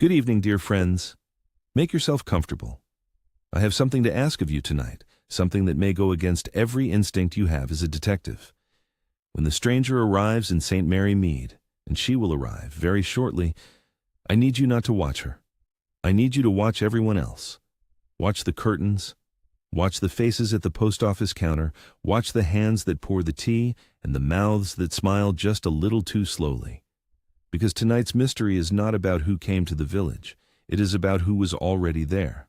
Good evening, dear friends. Make yourself comfortable. I have something to ask of you tonight, something that may go against every instinct you have as a detective. When the stranger arrives in St. Mary Mead, and she will arrive very shortly, I need you not to watch her. I need you to watch everyone else. Watch the curtains. Watch the faces at the post office counter. Watch the hands that pour the tea and the mouths that smile just a little too slowly. Because tonight's mystery is not about who came to the village. It is about who was already there.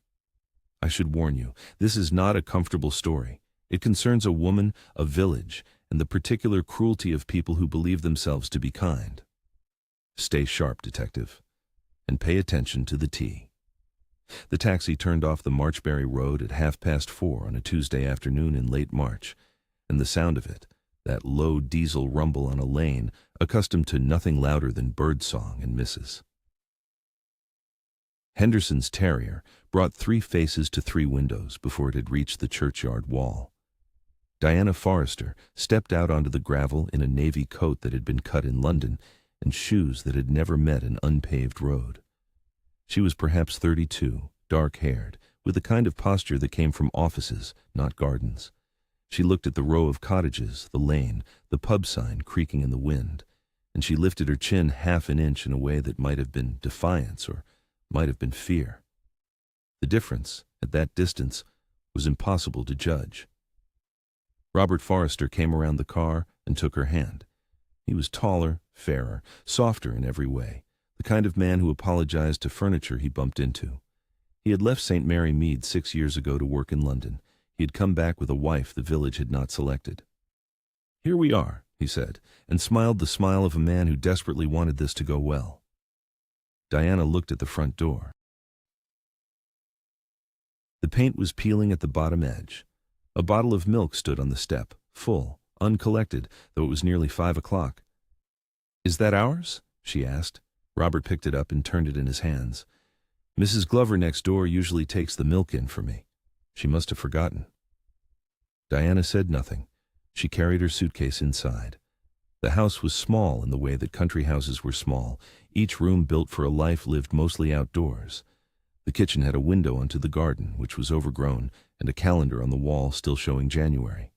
I should warn you, this is not a comfortable story. It concerns a woman, a village, and the particular cruelty of people who believe themselves to be kind. Stay sharp, detective, and pay attention to the tea. The taxi turned off the Marchbury Road at 4:30 on a Tuesday afternoon in late March, and the sound of it, that low diesel rumble on a lane, accustomed to nothing louder than birdsong and misses. Henderson's terrier brought 3 faces to 3 windows before it had reached the churchyard wall. Diana Forrester stepped out onto the gravel in a navy coat that had been cut in London and shoes that had never met an unpaved road. She was perhaps 32, dark-haired, with the kind of posture that came from offices, not gardens. She looked at the row of cottages, the lane, the pub sign creaking in the wind, and she lifted her chin half an inch in a way that might have been defiance or might have been fear. The difference, at that distance, was impossible to judge. Robert Forrester came around the car and took her hand. He was taller, fairer, softer in every way, the kind of man who apologized to furniture he bumped into. He had left St. Mary Mead 6 years ago to work in London. He had come back with a wife the village had not selected. "Here we are," he said, and smiled the smile of a man who desperately wanted this to go well. Diana looked at the front door. The paint was peeling at the bottom edge. A bottle of milk stood on the step, full, uncollected, though it was nearly 5 o'clock. "Is that ours?" she asked. Robert picked it up and turned it in his hands. "Mrs. Glover next door usually takes the milk in for me. She must have forgotten." Diana said nothing. She carried her suitcase inside. The house was small in the way that country houses were small, each room built for a life lived mostly outdoors. The kitchen had a window onto the garden, which was overgrown, and a calendar on the wall still showing January.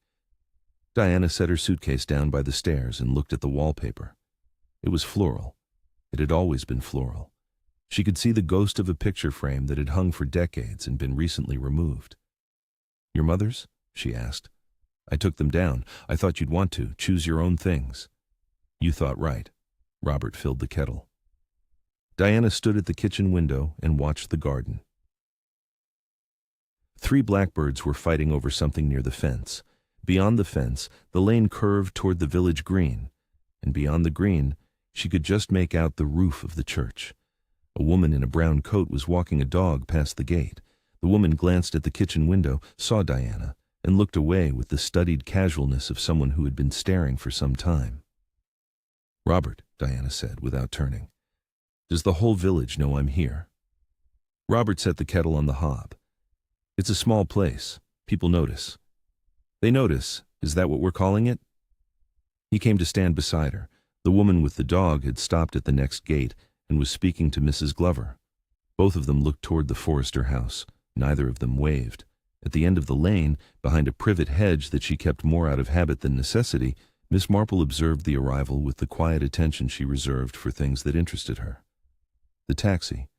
Diana set her suitcase down by the stairs and looked at the wallpaper. It was floral. It had always been floral. She could see the ghost of a picture frame that had hung for decades and been recently removed. "Your mother's?" she asked. "I took them down. I thought you'd want to. Choose your own things." "You thought right." Robert filled the kettle. Diana stood at the kitchen window and watched the garden. 3 blackbirds were fighting over something near the fence. Beyond the fence, the lane curved toward the village green, and beyond the green, she could just make out the roof of the church. A woman in a brown coat was walking a dog past the gate. The woman glanced at the kitchen window, saw Diana, and looked away with the studied casualness of someone who had been staring for some time. "Robert," Diana said, without turning, "does the whole village know I'm here?" Robert set the kettle on the hob. "It's a small place. People notice." "They notice? Is that what we're calling it?" He came to stand beside her. The woman with the dog had stopped at the next gate and was speaking to Mrs. Glover. Both of them looked toward the Forrester house. Neither of them waved. At the end of the lane, behind a privet hedge that she kept more out of habit than necessity, Miss Marple observed the arrival with the quiet attention she reserved for things that interested her. The taxi,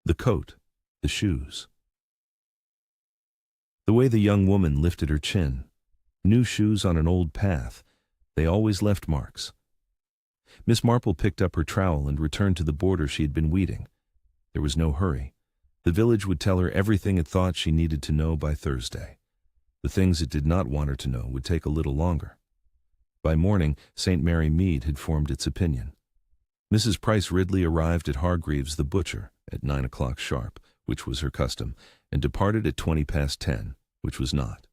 the coat, the shoes. The way the young woman lifted her chin. New shoes on an old path. They always left marks. Miss Marple picked up her trowel and returned to the border she had been weeding. There was no hurry. The village would tell her everything it thought she needed to know by Thursday. The things it did not want her to know would take a little longer. By morning, St. Mary Mead had formed its opinion. Mrs. Price Ridley arrived at Hargreaves the butcher at 9 o'clock sharp, which was her custom, and departed at 10:20, which was not.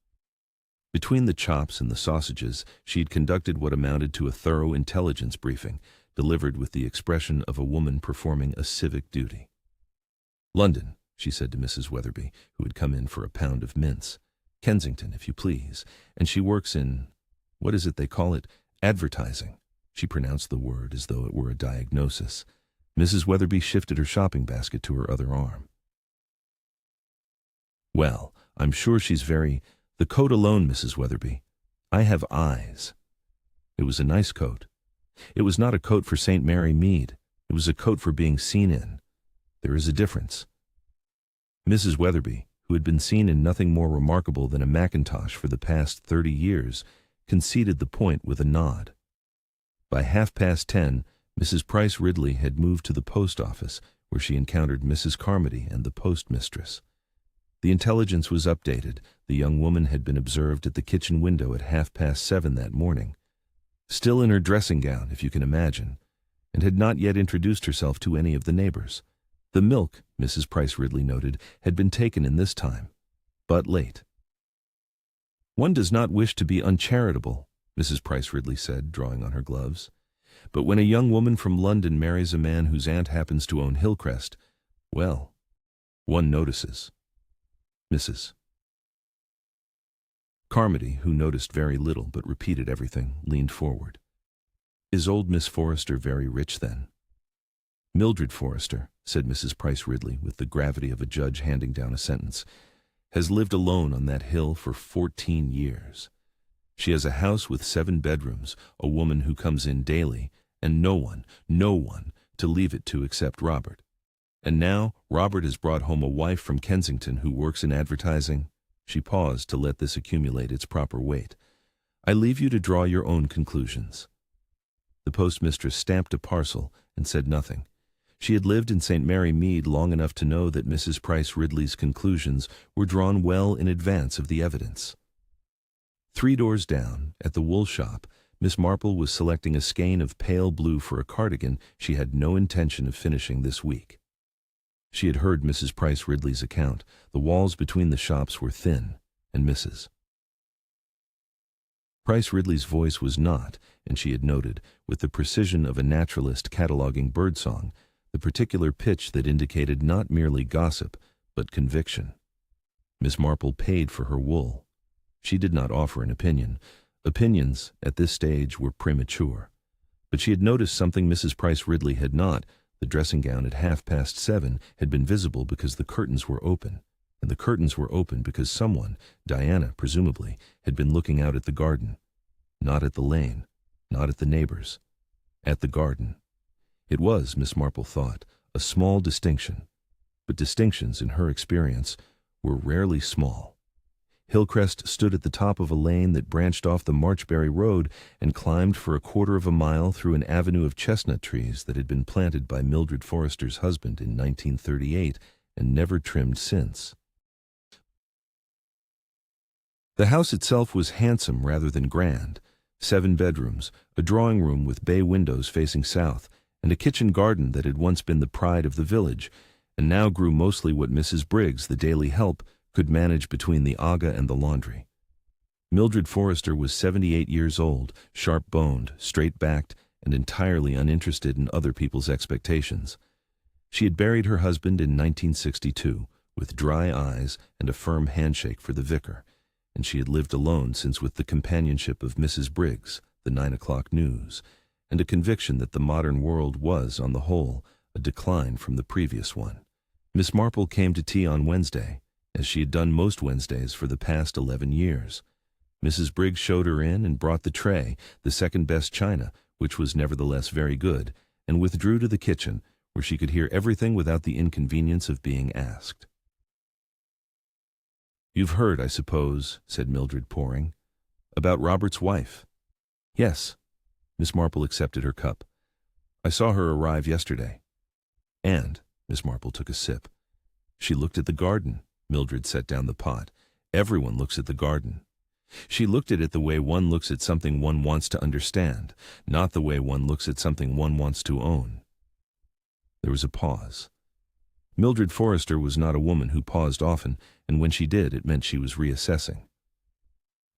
Between the chops and the sausages, she had conducted what amounted to a thorough intelligence briefing, delivered with the expression of a woman performing a civic duty. "London," she said to Mrs. Weatherby, who had come in for a pound of mince. "Kensington, if you please. And she works in, what is it they call it? Advertising." She pronounced the word as though it were a diagnosis. Mrs. Weatherby shifted her shopping basket to her other arm. "Well, I'm sure she's very— The coat alone, Mrs. Weatherby. I have eyes." It was a nice coat. It was not a coat for St. Mary Mead. It was a coat for being seen in. There is a difference. Mrs. Weatherby, who had been seen in nothing more remarkable than a mackintosh for the past 30 years, conceded the point with a nod. By 10:30, Mrs. Price Ridley had moved to the post office, where she encountered Mrs. Carmody and the postmistress. The intelligence was updated. The young woman had been observed at the kitchen window at 7:30 that morning, still in her dressing gown, if you can imagine, and had not yet introduced herself to any of the neighbors. The milk, Mrs. Price Ridley noted, had been taken in this time, but late. "One does not wish to be uncharitable," Mrs. Price Ridley said, drawing on her gloves. "But when a young woman from London marries a man whose aunt happens to own Hillcrest, well, one notices." Mrs. Carmody, who noticed very little but repeated everything, leaned forward. "Is old Miss Forrester very rich, then?" "Mildred Forrester," said Mrs. Price Ridley, with the gravity of a judge handing down a sentence, "has lived alone on that hill for 14 years. She has a house with 7 bedrooms, a woman who comes in daily, and no one to leave it to except Robert. And now Robert has brought home a wife from Kensington who works in advertising." She paused to let this accumulate its proper weight. "I leave you to draw your own conclusions." The postmistress stamped a parcel and said nothing. She had lived in St. Mary Mead long enough to know that Mrs. Price Ridley's conclusions were drawn well in advance of the evidence. 3 doors down, at the wool shop, Miss Marple was selecting a skein of pale blue for a cardigan she had no intention of finishing this week. She had heard Mrs. Price Ridley's account. The walls between the shops were thin, and Mrs. Price Ridley's voice was not, and she had noted, with the precision of a naturalist cataloging birdsong, the particular pitch that indicated not merely gossip, but conviction. Miss Marple paid for her wool. She did not offer an opinion. Opinions, at this stage, were premature. But she had noticed something Mrs. Price Ridley had not. The dressing gown at 7:30 had been visible because the curtains were open, and the curtains were open because someone, Diana presumably, had been looking out at the garden. Not at the lane, not at the neighbors, at the garden. It was, Miss Marple thought, a small distinction, but distinctions, in her experience, were rarely small. Hillcrest stood at the top of a lane that branched off the Marchbury Road and climbed for 1/4 of a mile through an avenue of chestnut trees that had been planted by Mildred Forrester's husband in 1938 and never trimmed since. The house itself was handsome rather than grand. 7 bedrooms, a drawing room with bay windows facing south, and a kitchen garden that had once been the pride of the village, and now grew mostly what Mrs. Briggs, the daily help, could manage between the aga and the laundry. Mildred Forrester was 78 years old, sharp-boned, straight-backed, and entirely uninterested in other people's expectations. She had buried her husband in 1962, with dry eyes and a firm handshake for the vicar, and she had lived alone since, with the companionship of Mrs. Briggs, the 9 o'clock news, and a conviction that the modern world was, on the whole, a decline from the previous one. Miss Marple came to tea on Wednesday, as she had done most Wednesdays for the past 11 years. Mrs. Briggs showed her in and brought the tray, the second-best china, which was nevertheless very good, and withdrew to the kitchen, where she could hear everything without the inconvenience of being asked. "You've heard, I suppose," said Mildred, pouring, "about Robert's wife." "Yes." Miss Marple accepted her cup. "I saw her arrive yesterday." "And," Miss Marple took a sip, "she looked at the garden." Mildred set down the pot. "Everyone looks at the garden." "She looked at it the way one looks at something one wants to understand, not the way one looks at something one wants to own." There was a pause. Mildred Forrester was not a woman who paused often, and when she did, it meant she was reassessing.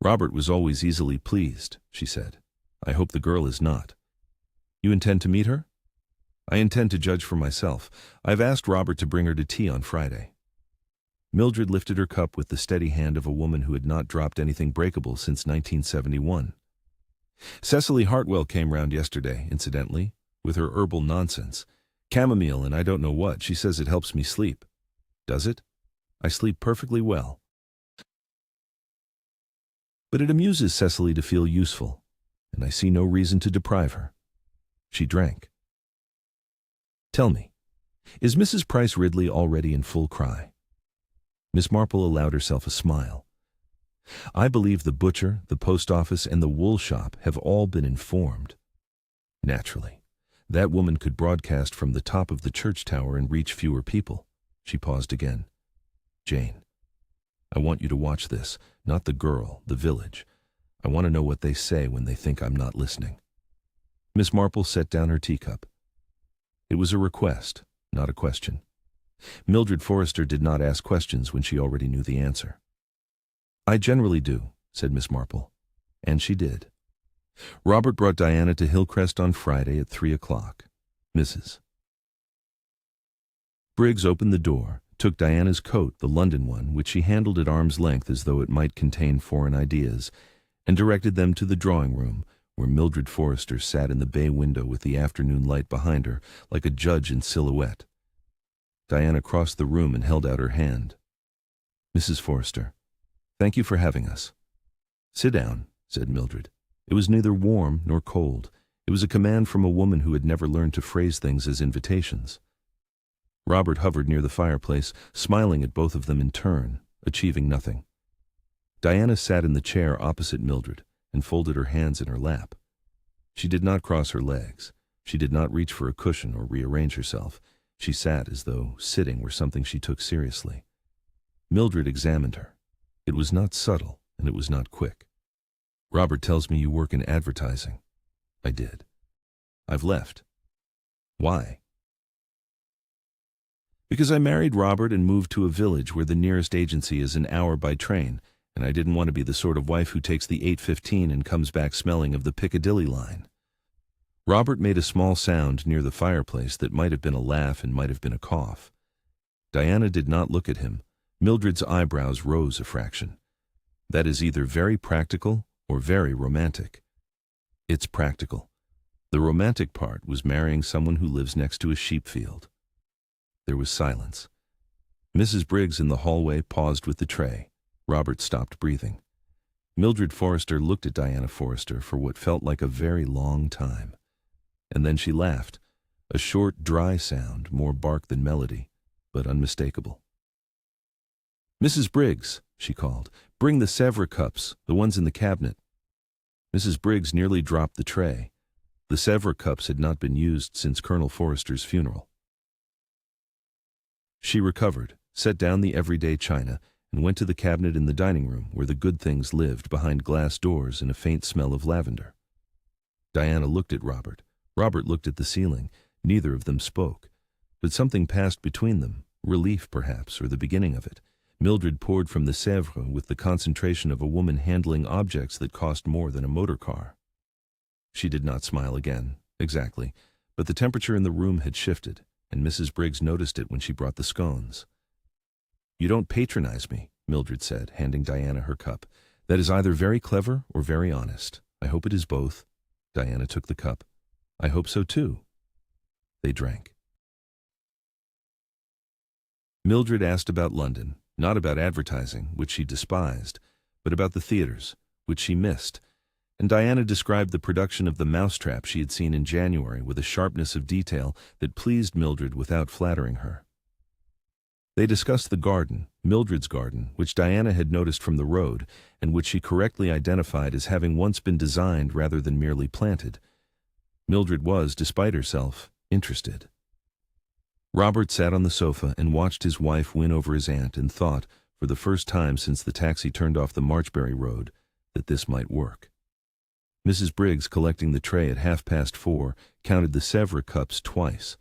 "Robert was always easily pleased," she said. "I hope the girl is not." "You intend to meet her?" "I intend to judge for myself. I've asked Robert to bring her to tea on Friday." Mildred lifted her cup with the steady hand of a woman who had not dropped anything breakable since 1971. "Cecily Hartwell came round yesterday, incidentally, with her herbal nonsense. Chamomile and I don't know what. She says it helps me sleep. Does it? I sleep perfectly well. But it amuses Cecily to feel useful, and I see no reason to deprive her. She drank. Tell me, is Mrs. Price Ridley already in full cry? Miss Marple allowed herself a smile. I believe the butcher, the post office, and the wool shop have all been informed. Naturally, that woman could broadcast from the top of the church tower and reach fewer people. She paused again. Jane, I want you to watch this, not the girl, the village. I want to know what they say when they think I'm not listening. Miss Marple set down her teacup. It was a request, not a question. Mildred Forrester did not ask questions when she already knew the answer. I generally do, said Miss Marple. And she did. Robert brought Diana to Hillcrest on Friday at 3 o'clock. Mrs. Briggs opened the door, took Diana's coat, the London one, which she handled at arm's length as though it might contain foreign ideas, and directed them to the drawing-room, where Mildred Forrester sat in the bay window with the afternoon light behind her, like a judge in silhouette. Diana crossed the room and held out her hand. Mrs. Forrester, thank you for having us. Sit down, said Mildred. It was neither warm nor cold. It was a command from a woman who had never learned to phrase things as invitations. Robert hovered near the fireplace, smiling at both of them in turn, achieving nothing. Diana sat in the chair opposite Mildred and folded her hands in her lap. She did not cross her legs. She did not reach for a cushion or rearrange herself. She sat as though sitting were something she took seriously. Mildred examined her. It was not subtle, and it was not quick. Robert tells me you work in advertising. I did. I've left. Why? Because I married Robert and moved to a village where the nearest agency is an hour by train, and I didn't want to be the sort of wife who takes the 8:15 and comes back smelling of the Piccadilly line. Robert made a small sound near the fireplace that might have been a laugh and might have been a cough. Diana did not look at him. Mildred's eyebrows rose a fraction. That is either very practical or very romantic. It's practical. The romantic part was marrying someone who lives next to a sheep field. There was silence. Mrs. Briggs in the hallway paused with the tray. Robert stopped breathing. Mildred Forrester looked at Diana Forrester for what felt like a very long time. And then she laughed, a short, dry sound, more bark than melody, but unmistakable. Mrs. Briggs, she called, bring the Sèvres cups, the ones in the cabinet. Mrs. Briggs nearly dropped the tray. The Sèvres cups had not been used since Colonel Forrester's funeral. She recovered, set down the everyday china, and went to the cabinet in the dining room where the good things lived behind glass doors and a faint smell of lavender. Diana looked at Robert. Robert looked at the ceiling. Neither of them spoke. But something passed between them, relief perhaps, or the beginning of it. Mildred poured from the Sèvres with the concentration of a woman handling objects that cost more than a motor car. She did not smile again, exactly, but the temperature in the room had shifted, and Mrs. Briggs noticed it when she brought the scones. You don't patronize me, Mildred said, handing Diana her cup. That is either very clever or very honest. I hope it is both. Diana took the cup. I hope so too. They drank. Mildred asked about London, not about advertising, which she despised, but about the theaters, which she missed, and Diana described the production of The Mousetrap she had seen in January with a sharpness of detail that pleased Mildred without flattering her. They discussed the garden, Mildred's garden, which Diana had noticed from the road, and which she correctly identified as having once been designed rather than merely planted. Mildred was, despite herself, interested. Robert sat on the sofa and watched his wife win over his aunt and thought, for the first time since the taxi turned off the Marchbury Road, that this might work. Mrs. Briggs, collecting the tray at 4:30, counted the Sèvres cups twice.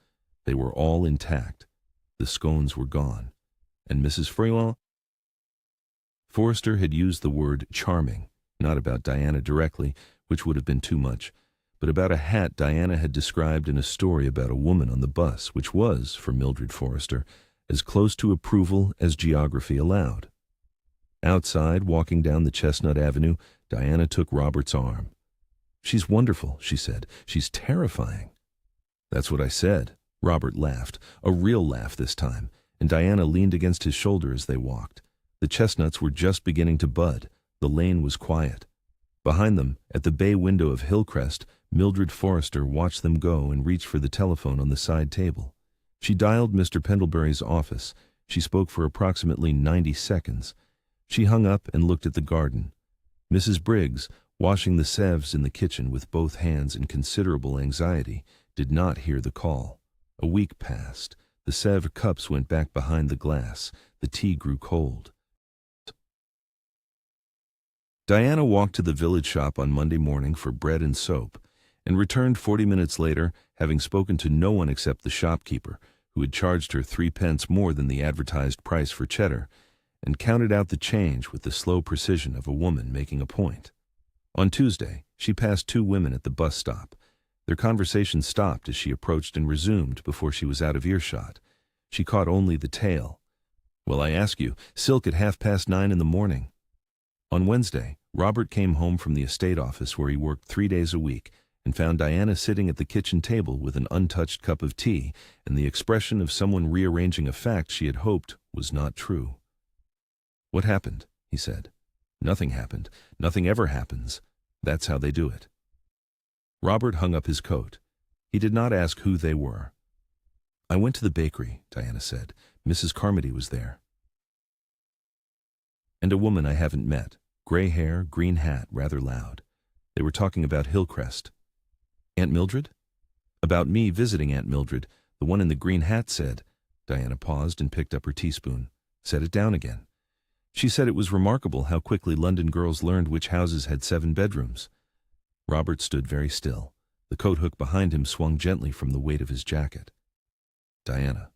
They were all intact. The scones were gone, and Mrs. Forrester had used the word charming, not about Diana directly, which would have been too much, but about a hat Diana had described in a story about a woman on the bus, which was, for Mildred Forrester, as close to approval as geography allowed. Outside, walking down the Chestnut Avenue, Diana took Robert's arm. She's wonderful, she said. She's terrifying. That's what I said, Robert laughed, a real laugh this time, and Diana leaned against his shoulder as they walked. The chestnuts were just beginning to bud. The lane was quiet. Behind them, at the bay window of Hillcrest, Mildred Forrester watched them go and reached for the telephone on the side table. She dialed Mr. Pendlebury's office. She spoke for approximately 90 seconds. She hung up and looked at the garden. Mrs. Briggs, washing the sieves in the kitchen with both hands in considerable anxiety, did not hear the call. A week passed. The Sèvres cups went back behind the glass. The tea grew cold. Diana walked to the village shop on Monday morning for bread and soap, and returned 40 minutes later, having spoken to no one except the shopkeeper, who had charged her 3 pence more than the advertised price for cheddar, and counted out the change with the slow precision of a woman making a point. On Tuesday, she passed 2 women at the bus stop. Their conversation stopped as she approached and resumed before she was out of earshot. She caught only the tail. "Well, I ask you, silk at 9:30 in the morning." On Wednesday, Robert came home from the estate office where he worked 3 days a week and found Diana sitting at the kitchen table with an untouched cup of tea and the expression of someone rearranging a fact she had hoped was not true. "What happened?" he said. "Nothing happened. Nothing ever happens. That's how they do it." Robert hung up his coat. He did not ask who they were. "I went to the bakery," Diana said. "Mrs. Carmody was there. And a woman I haven't met. Gray hair, green hat, rather loud. They were talking about Hillcrest." "Aunt Mildred?" "About me visiting Aunt Mildred. The one in the green hat said—" Diana paused and picked up her teaspoon. Set it down again. "She said it was remarkable how quickly London girls learned which houses had 7 bedrooms. Robert stood very still. The coat hook behind him swung gently from the weight of his jacket. "Diana,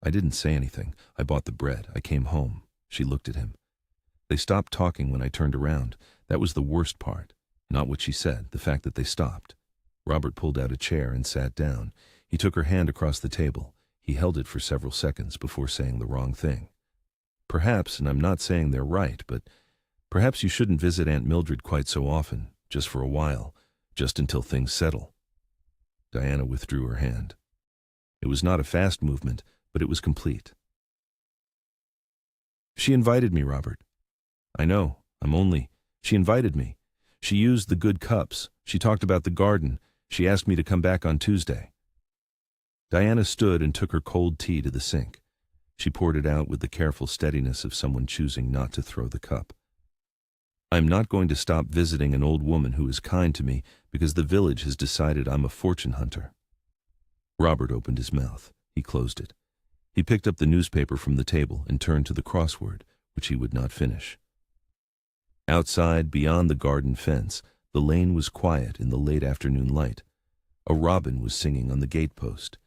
I didn't say anything. I bought the bread. I came home." She looked at him. "They stopped talking when I turned around. That was the worst part. Not what she said, the fact that they stopped." Robert pulled out a chair and sat down. He took her hand across the table. He held it for several seconds before saying the wrong thing. "Perhaps, and I'm not saying they're right, but perhaps you shouldn't visit Aunt Mildred quite so often, just for a while, just until things settle." Diana withdrew her hand. It was not a fast movement, but it was complete. "She invited me, Robert." "I know. She invited me. She used the good cups. She talked about the garden. She asked me to come back on Tuesday." Diana stood and took her cold tea to the sink. She poured it out with the careful steadiness of someone choosing not to throw the cup. "I'm not going to stop visiting an old woman who is kind to me because the village has decided I'm a fortune hunter." Robert opened his mouth. He closed it. He picked up the newspaper from the table and turned to the crossword, which he would not finish. Outside, beyond the garden fence, the lane was quiet in the late afternoon light. A robin was singing on the gatepost,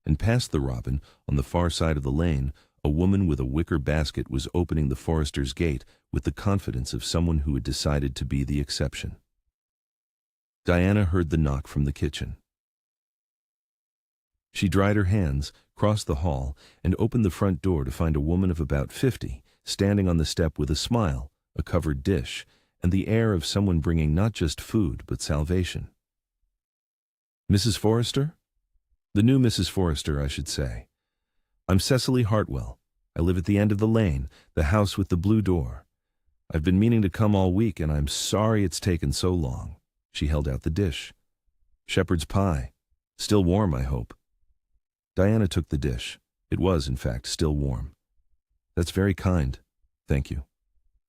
and past the robin, on the far side of the lane, a woman with a wicker basket was opening the Forrester's gate with the confidence of someone who had decided to be the exception. Diana heard the knock from the kitchen. She dried her hands, crossed the hall, and opened the front door to find a woman of about 50, standing on the step with a smile, a covered dish, and the air of someone bringing not just food but salvation. "Mrs. Forrester?" "The new Mrs. Forrester, I should say. I'm Cecily Hartwell. I live at the end of the lane, the house with the blue door. I've been meaning to come all week, and I'm sorry it's taken so long." She held out the dish. "Shepherd's pie. Still warm, I hope." Diana took the dish. It was, in fact, still warm. "That's very kind. Thank you."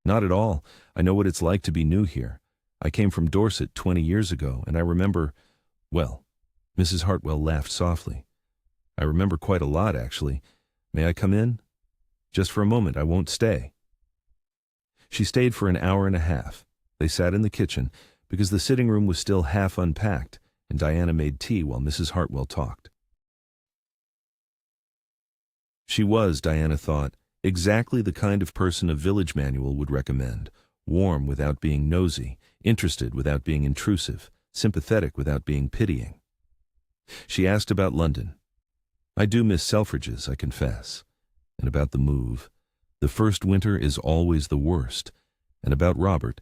"Not at all. I know what it's like to be new here. I came from Dorset 20 years ago, and I remember, well," Mrs. Hartwell laughed softly. "I remember quite a lot, actually. May I come in? Just for a moment. I won't stay." She stayed for an hour and a half. They sat in the kitchen, because the sitting room was still half unpacked, and Diana made tea while Mrs. Hartwell talked. She was, Diana thought, exactly the kind of person a village manual would recommend. Warm without being nosy, interested without being intrusive, sympathetic without being pitying. She asked about London. "I do miss Selfridge's, I confess. And about the move. The first winter is always the worst. And about Robert.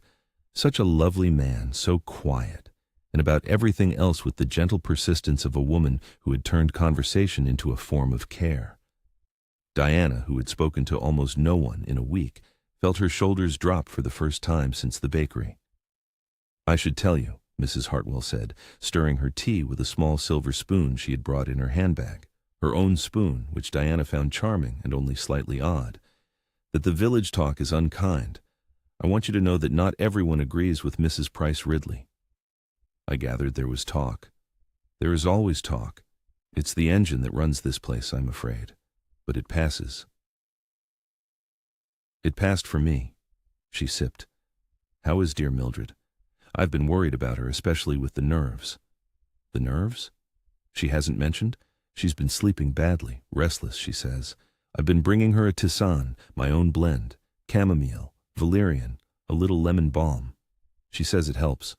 Such a lovely man, so quiet. and about everything else with the gentle persistence of a woman who had turned conversation into a form of care. Diana, who had spoken to almost no one in a week, felt her shoulders drop for the first time since the bakery. "I should tell you," Mrs. Hartwell said, stirring her tea with a small silver spoon she had brought in her handbag, her own spoon, which Diana found charming and only slightly odd, "that the village talk is unkind. I want you to know that not everyone agrees with Mrs. Price Ridley." I gathered there was talk. There is always talk. It's the engine that runs this place, I'm afraid. But it passes. "It passed for me." She sipped. "How is dear Mildred? I've been worried about her, especially with the nerves." "The nerves?" "She hasn't mentioned? She's been sleeping badly, restless, she says. I've been bringing her a tisane, my own blend, chamomile, valerian, a little lemon balm. She says it helps.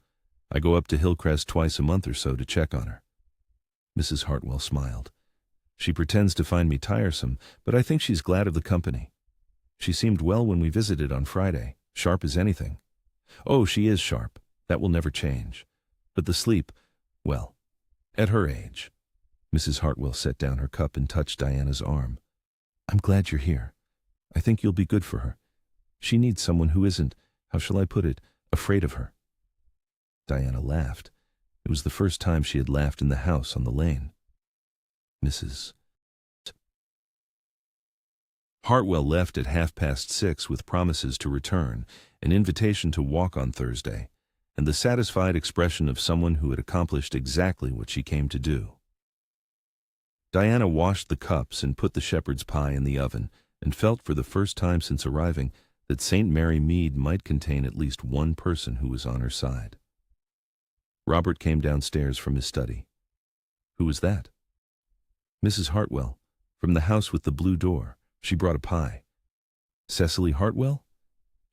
I go up to Hillcrest twice a month or so to check on her." Mrs. Hartwell smiled. "She pretends to find me tiresome, but I think she's glad of the company. She seemed well when we visited on Friday, sharp as anything." "Oh, she is sharp. That will never change. But the sleep, well, at her age." Mrs. Hartwell set down her cup and touched Diana's arm. "I'm glad you're here. I think you'll be good for her. She needs someone who isn't, how shall I put it, afraid of her." Diana laughed. It was the first time she had laughed in the house on the lane. Mrs. Hartwell left at 6:30 with promises to return, an invitation to walk on Thursday, and the satisfied expression of someone who had accomplished exactly what she came to do. Diana washed the cups and put the shepherd's pie in the oven, and felt for the first time since arriving that St. Mary Mead might contain at least one person who was on her side. Robert came downstairs from his study. "Who was that?" "Mrs. Hartwell, from the house with the blue door. She brought a pie." "Cecily Hartwell?"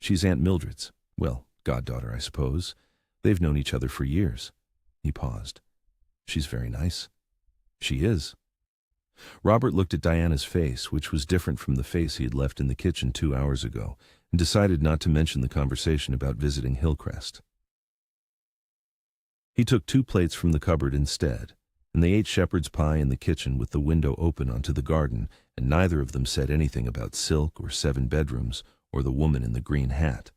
"She's Aunt Mildred's, well, goddaughter, I suppose. They've known each other for years." He paused. "She's very nice." "She is." Robert looked at Diana's face, which was different from the face he had left in the kitchen 2 hours ago, and decided not to mention the conversation about visiting Hillcrest. He took 2 plates from the cupboard instead, and they ate shepherd's pie in the kitchen with the window open onto the garden, and neither of them said anything about silk or 7 bedrooms or the woman in the green hat.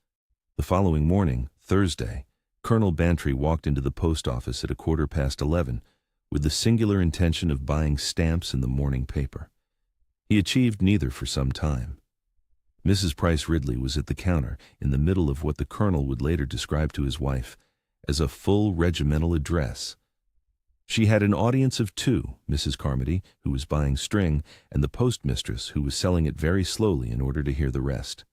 The following morning, Thursday, Colonel Bantry walked into the post office at 11:15 with the singular intention of buying stamps in the morning paper. He achieved neither for some time. Mrs. Price Ridley was at the counter in the middle of what the colonel would later describe to his wife as a full regimental address. She had an audience of 2, Mrs. Carmody, who was buying string, and the postmistress, who was selling it very slowly in order to hear the rest.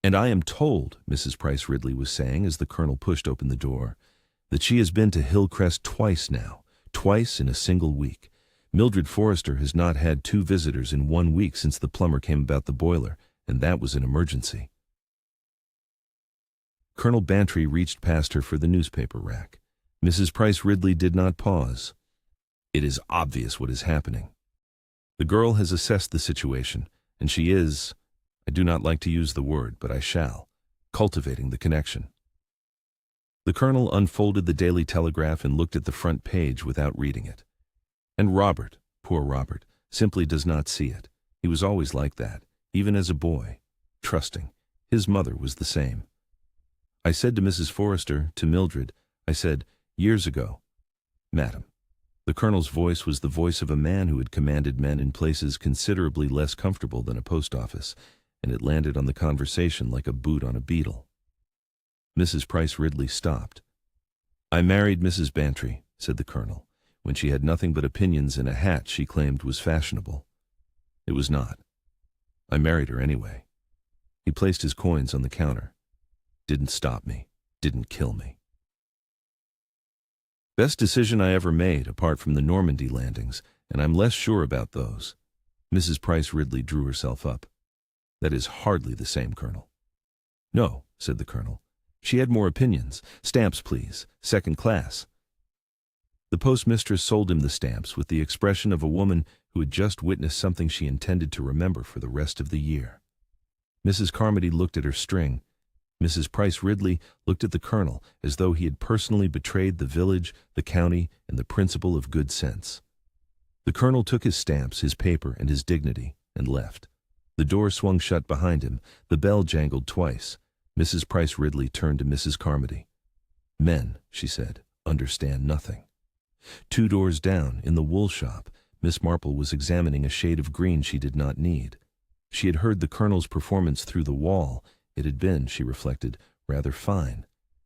"And I am told," Mrs. Price Ridley was saying as the colonel pushed open the door, "that she has been to Hillcrest twice now, twice in a single week. Mildred Forrester has not had 2 visitors in 1 week since the plumber came about the boiler, and that was an emergency." Colonel Bantry reached past her for the newspaper rack. Mrs. Price Ridley did not pause. "It is obvious what is happening. The girl has assessed the situation, and she is, I do not like to use the word, but I shall, cultivating the connection." The colonel unfolded the Daily Telegraph and looked at the front page without reading it. And Robert, poor Robert, simply does not see it. He was always like that, even as a boy, trusting. His mother was the same. "I said to Mrs. Forrester, to Mildred, I said, years ago, Madam." The colonel's voice was the voice of a man who had commanded men in places considerably less comfortable than a post office, and it landed on the conversation like a boot on a beetle. Mrs. Price Ridley stopped. "I married Mrs. Bantry," said the colonel, when she had nothing but opinions in a hat she claimed was fashionable. It was not. I married her anyway. He placed his coins on the counter. Didn't stop me, didn't kill me. Best decision I ever made, apart from the Normandy landings, and I'm less sure about those. Mrs. Price Ridley drew herself up. "That is hardly the same, Colonel." "No," said the colonel. "She had more opinions. Stamps, please. 2nd class." The postmistress sold him the stamps with the expression of a woman who had just witnessed something she intended to remember for the rest of the year. Mrs. Carmody looked at her string. Mrs. Price Ridley looked at the colonel as though he had personally betrayed the village, the county, and the principle of good sense. The colonel took his stamps, his paper, and his dignity, and left. The door swung shut behind him. The bell jangled twice. Mrs. Price Ridley turned to Mrs. Carmody. "Men," she said, "understand nothing." 2 doors down, in the wool shop, Miss Marple was examining a shade of green she did not need. She had heard the colonel's performance through the wall. It had been, she reflected, rather fine,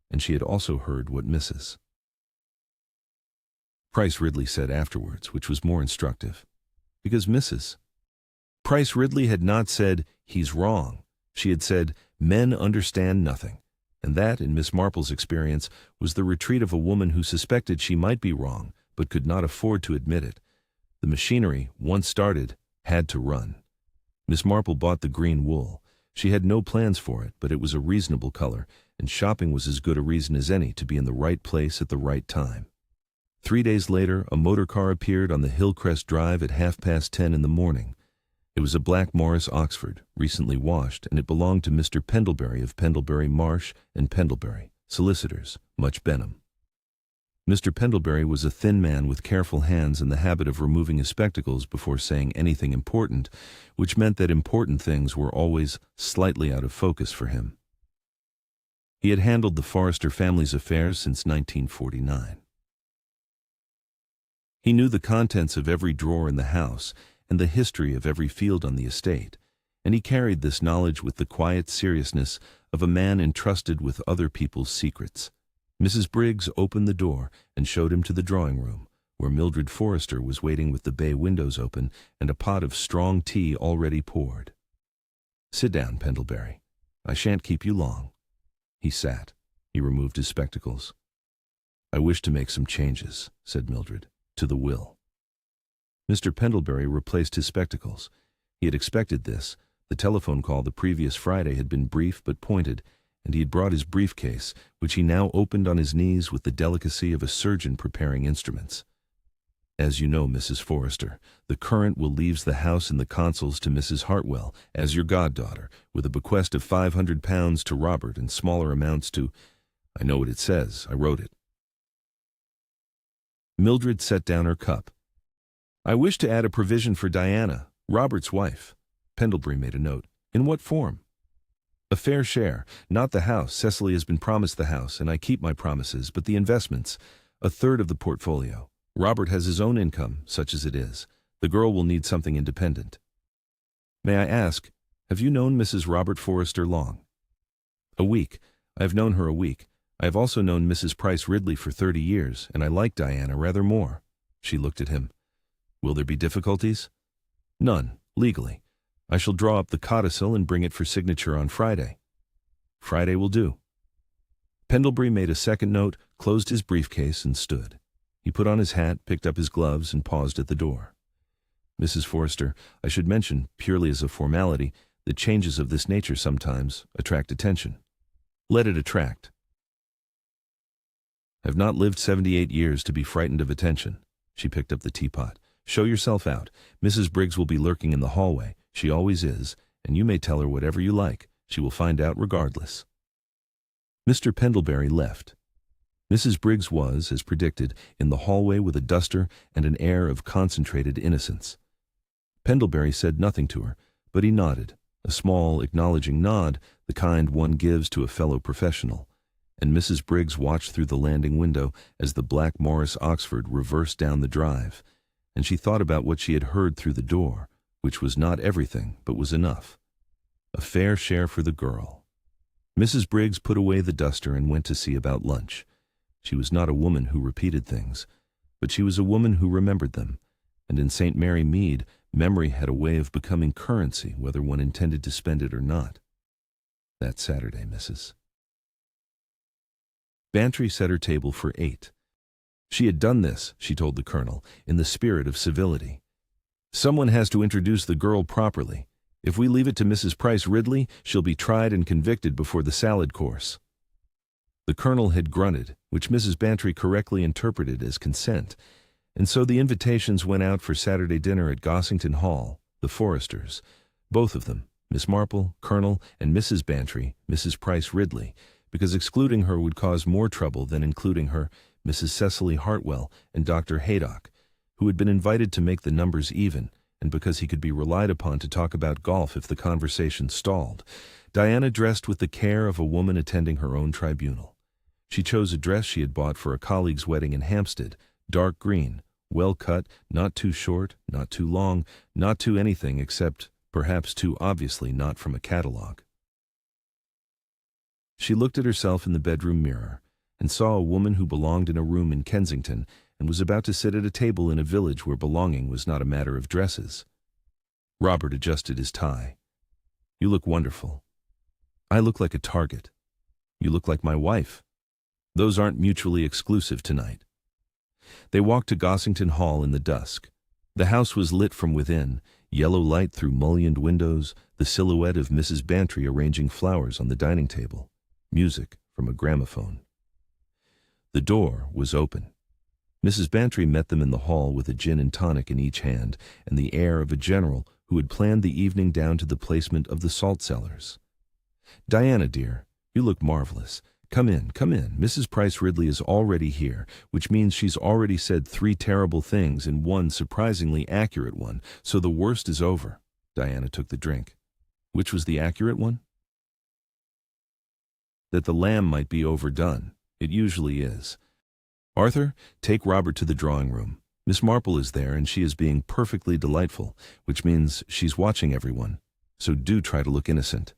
and she had also heard what Mrs. Price Ridley said afterwards, which was more instructive. Because Mrs. Price Ridley had not said, "He's wrong." She had said, "Men understand nothing." And that, in Miss Marple's experience, was the retreat of a woman who suspected she might be wrong, but could not afford to admit it. The machinery, once started, had to run. Miss Marple bought the green wool. She had no plans for it, but it was a reasonable color, and shopping was as good a reason as any to be in the right place at the right time. 3 days later, a motor car appeared on the Hillcrest Drive at 10:30 in the morning. It was a black Morris Oxford, recently washed, and it belonged to Mr. Pendlebury of Pendlebury Marsh and Pendlebury, solicitors, Much Benham. Mr. Pendlebury was a thin man with careful hands in the habit of removing his spectacles before saying anything important, which meant that important things were always slightly out of focus for him. He had handled the Forrester family's affairs since 1949. He knew the contents of every drawer in the house and the history of every field on the estate, and he carried this knowledge with the quiet seriousness of a man entrusted with other people's secrets. Mrs. Briggs opened the door and showed him to the drawing-room, where Mildred Forrester was waiting with the bay windows open and a pot of strong tea already poured. "Sit down, Pendlebury. I shan't keep you long." He sat. He removed his spectacles. "I wish to make some changes," said Mildred, "to the will." Mr. Pendlebury replaced his spectacles. He had expected this. The telephone call the previous Friday had been brief but pointed, and he had brought his briefcase, which he now opened on his knees with the delicacy of a surgeon preparing instruments. "As you know, Mrs. Forrester, the current will leaves the house in the Consols to Mrs. Hartwell, as your goddaughter, with a bequest of £500 to Robert and smaller amounts to— I know what it says, I wrote it." Mildred set down her cup. "I wish to add a provision for Diana, Robert's wife." Pendlebury made a note. "In what form?" "A fair share, not the house. Cecily has been promised the house, and I keep my promises, but the investments, 1/3 of the portfolio. Robert has his own income, such as it is. The girl will need something independent." "May I ask, have you known Mrs. Robert Forrester long?" "A week. I have known her a week. I have also known Mrs. Price Ridley for 30 years, and I like Diana rather more." She looked at him. "Will there be difficulties?" "None, legally. I shall draw up the codicil and bring it for signature on Friday." "Friday will do." Pendlebury made a second note, closed his briefcase, and stood. He put on his hat, picked up his gloves, and paused at the door. "Mrs. Forrester, I should mention, purely as a formality, that changes of this nature sometimes attract attention. Let it attract. I've not lived 78 years to be frightened of attention." She picked up the teapot. "Show yourself out. Mrs. Briggs will be lurking in the hallway. She always is, and you may tell her whatever you like. She will find out regardless." Mr. Pendlebury left. Mrs. Briggs was, as predicted, in the hallway with a duster and an air of concentrated innocence. Pendlebury said nothing to her, but he nodded, a small, acknowledging nod, the kind one gives to a fellow professional, and Mrs. Briggs watched through the landing window as the black Morris Oxford reversed down the drive, and she thought about what she had heard through the door, which was not everything, but was enough. A fair share for the girl. Mrs. Briggs put away the duster and went to see about lunch. She was not a woman who repeated things, but she was a woman who remembered them, and in St. Mary Mead, memory had a way of becoming currency whether one intended to spend it or not. That Saturday, Mrs. Bantry set her table for 8. She had done this, she told the colonel, in the spirit of civility. "Someone has to introduce the girl properly. If we leave it to Mrs. Price Ridley, she'll be tried and convicted before the salad course." The colonel had grunted, which Mrs. Bantry correctly interpreted as consent, and so the invitations went out for Saturday dinner at Gossington Hall, the Forresters, both of them, Miss Marple, Colonel, and Mrs. Bantry, Mrs. Price Ridley, because excluding her would cause more trouble than including her, Mrs. Cecily Hartwell, and Dr. Haydock, who had been invited to make the numbers even, and because he could be relied upon to talk about golf if the conversation stalled. Diana dressed with the care of a woman attending her own tribunal. She chose a dress she had bought for a colleague's wedding in Hampstead, dark green, well cut, not too short, not too long, not too anything except, perhaps too obviously not from a catalogue. She looked at herself in the bedroom mirror and saw a woman who belonged in a room in Kensington and was about to sit at a table in a village where belonging was not a matter of dresses. Robert adjusted his tie. "You look wonderful. I look like a target. You look like my wife. Those aren't mutually exclusive tonight." They walked to Gossington Hall in the dusk. The house was lit from within, yellow light through mullioned windows, the silhouette of Mrs. Bantry arranging flowers on the dining table, music from a gramophone. The door was open. Mrs. Bantry met them in the hall with a gin and tonic in each hand and the air of a general who had planned the evening down to the placement of the salt cellars. "Diana, dear, you look marvelous. Come in, come in. Mrs. Price Ridley is already here, which means she's already said 3 terrible things and 1 surprisingly accurate one, so the worst is over." Diana took the drink. "Which was the accurate one?" "That the lamb might be overdone. It usually is. Arthur, take Robert to the drawing room. Miss Marple is there and she is being perfectly delightful, which means she's watching everyone, so do try to look innocent."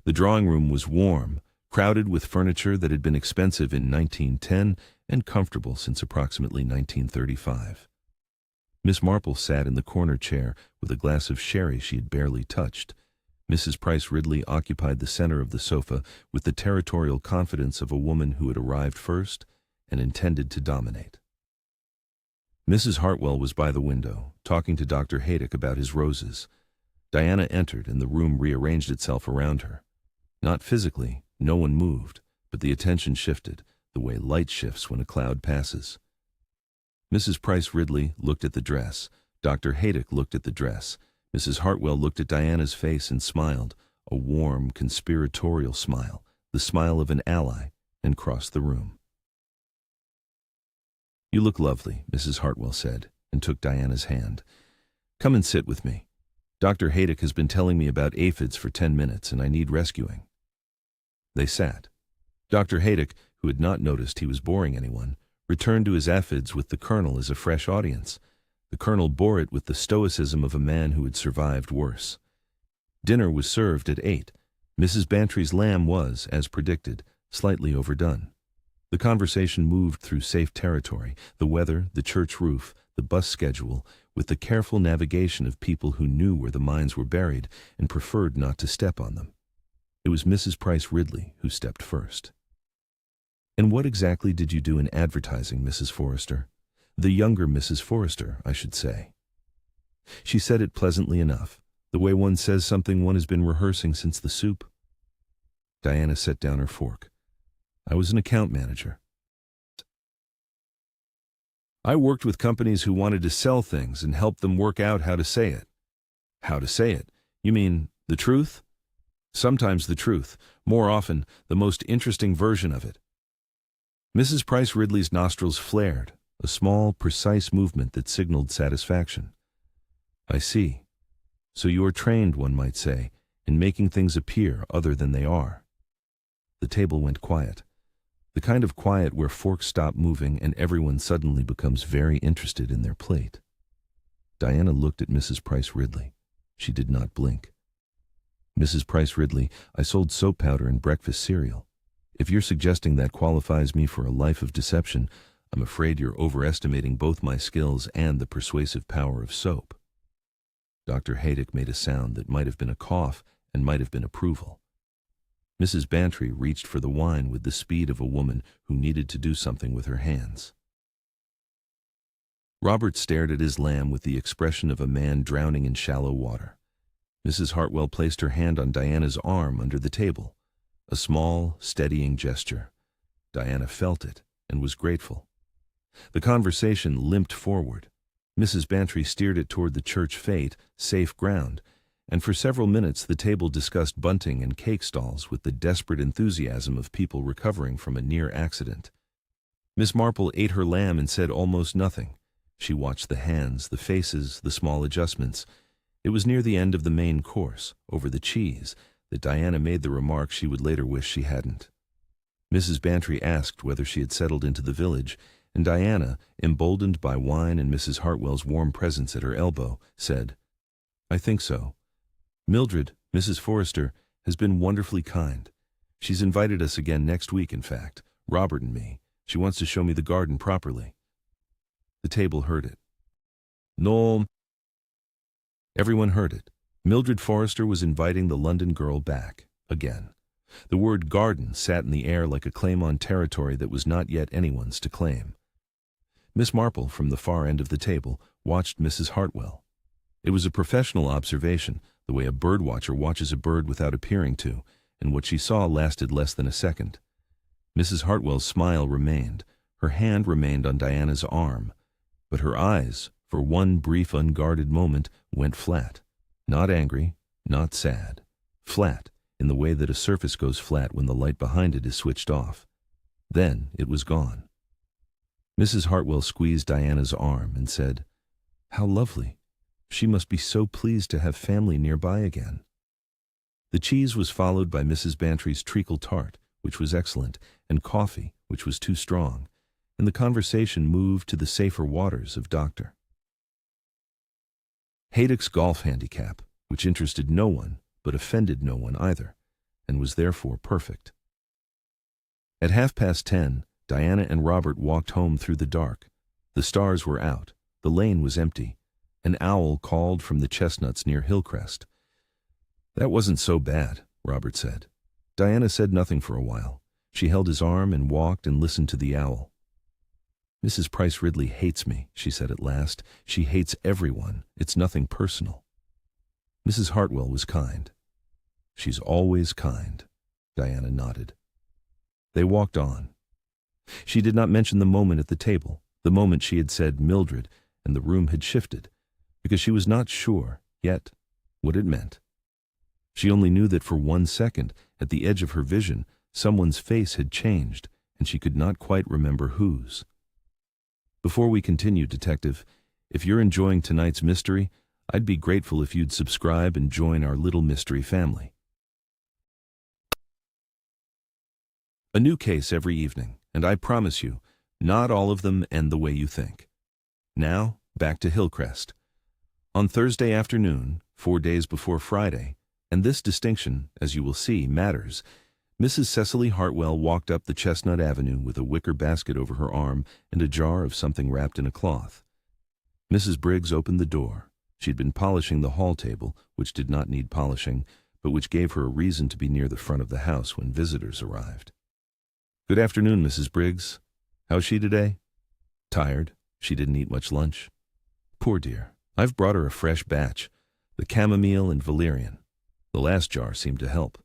The drawing room was warm, crowded with furniture that had been expensive in 1910 and comfortable since approximately 1935. Miss Marple sat in the corner chair with a glass of sherry she had barely touched. Mrs. Price Ridley occupied the center of the sofa with the territorial confidence of a woman who had arrived first and intended to dominate. Mrs. Hartwell was by the window, talking to Dr. Haydock about his roses. Diana entered, and the room rearranged itself around her. Not physically, no one moved, but the attention shifted, the way light shifts when a cloud passes. Mrs. Price Ridley looked at the dress. Dr. Haydock looked at the dress. Mrs. Hartwell looked at Diana's face and smiled, a warm, conspiratorial smile, the smile of an ally, and crossed the room. "You look lovely," Mrs. Hartwell said, and took Diana's hand. "Come and sit with me. Dr. Haydock has been telling me about aphids for 10 minutes, and I need rescuing." They sat. Dr. Haydock, who had not noticed he was boring anyone, returned to his aphids with the Colonel as a fresh audience. The Colonel bore it with the stoicism of a man who had survived worse. Dinner was served at 8. Mrs. Bantry's lamb was, as predicted, slightly overdone. The conversation moved through safe territory, the weather, the church roof, the bus schedule, with the careful navigation of people who knew where the mines were buried and preferred not to step on them. It was Mrs. Price Ridley who stepped first. "And what exactly did you do in advertising, Mrs. Forrester? The younger Mrs. Forrester, I should say." She said it pleasantly enough, the way one says something one has been rehearsing since the soup. Diana set down her fork. "I was an account manager. I worked with companies who wanted to sell things and helped them work out how to say it." "How to say it? You mean the truth?" "Sometimes the truth, more often the most interesting version of it." Mrs. Price Ridley's nostrils flared, a small, precise movement that signaled satisfaction. "I see. So you are trained, one might say, in making things appear other than they are." The table went quiet. The kind of quiet where forks stop moving and everyone suddenly becomes very interested in their plate. Diana looked at Mrs. Price Ridley. She did not blink. "Mrs. Price Ridley, I sold soap powder and breakfast cereal. If you're suggesting that qualifies me for a life of deception, I'm afraid you're overestimating both my skills and the persuasive power of soap." Dr. Haydock made a sound that might have been a cough and might have been approval. Mrs. Bantry reached for the wine with the speed of a woman who needed to do something with her hands. Robert stared at his lamb with the expression of a man drowning in shallow water. Mrs. Hartwell placed her hand on Diana's arm under the table, a small, steadying gesture. Diana felt it and was grateful. The conversation limped forward. Mrs. Bantry steered it toward the church fete, safe ground, and for several minutes the table discussed bunting and cake stalls with the desperate enthusiasm of people recovering from a near accident. Miss Marple ate her lamb and said almost nothing. She watched the hands, the faces, the small adjustments. It was near the end of the main course, over the cheese, that Diana made the remark she would later wish she hadn't. Mrs. Bantry asked whether she had settled into the village, and Diana, emboldened by wine and Mrs. Hartwell's warm presence at her elbow, said, "I think so. Mildred, Mrs. Forrester, has been wonderfully kind. She's invited us again next week, in fact, Robert and me. She wants to show me the garden properly." The table heard it. No. Everyone heard it. Mildred Forrester was inviting the London girl back, again. The word garden sat in the air like a claim on territory that was not yet anyone's to claim. Miss Marple, from the far end of the table, watched Mrs. Hartwell. It was a professional observation, the way a birdwatcher watches a bird without appearing to, and what she saw lasted less than a second. Mrs. Hartwell's smile remained, her hand remained on Diana's arm, but her eyes, for one brief unguarded moment, went flat. Not angry, not sad. Flat, in the way that a surface goes flat when the light behind it is switched off. Then it was gone. Mrs. Hartwell squeezed Diana's arm and said, "How lovely. She must be so pleased to have family nearby again." The cheese was followed by Mrs. Bantry's treacle tart, which was excellent, and coffee, which was too strong, and the conversation moved to the safer waters of Dr. Haydock's golf handicap, which interested no one, but offended no one either, and was therefore perfect. At 10:30, Diana and Robert walked home through the dark. The stars were out, the lane was empty. An owl called from the chestnuts near Hillcrest. "That wasn't so bad," Robert said. Diana said nothing for a while. She held his arm and walked and listened to the owl. "Mrs. Price Ridley hates me," she said at last. "She hates everyone. It's nothing personal." Mrs. Hartwell was kind. "She's always kind," Diana nodded. They walked on. She did not mention the moment at the table, the moment she had said Mildred, and the room had shifted, because she was not sure, yet, what it meant. She only knew that for 1 second, at the edge of her vision, someone's face had changed, and she could not quite remember whose. Before we continue, Detective, if you're enjoying tonight's mystery, I'd be grateful if you'd subscribe and join our little mystery family. A new case every evening, and I promise you, not all of them end the way you think. Now, back to Hillcrest. On Thursday afternoon, 4 days before Friday, and this distinction, as you will see, matters, Mrs. Cecily Hartwell walked up the Chestnut Avenue with a wicker basket over her arm and a jar of something wrapped in a cloth. Mrs. Briggs opened the door. She'd been polishing the hall table, which did not need polishing, but which gave her a reason to be near the front of the house when visitors arrived. "Good afternoon, Mrs. Briggs. How's she today?" "Tired. She didn't eat much lunch." "Poor dear. I've brought her a fresh batch, the chamomile and valerian. The last jar seemed to help."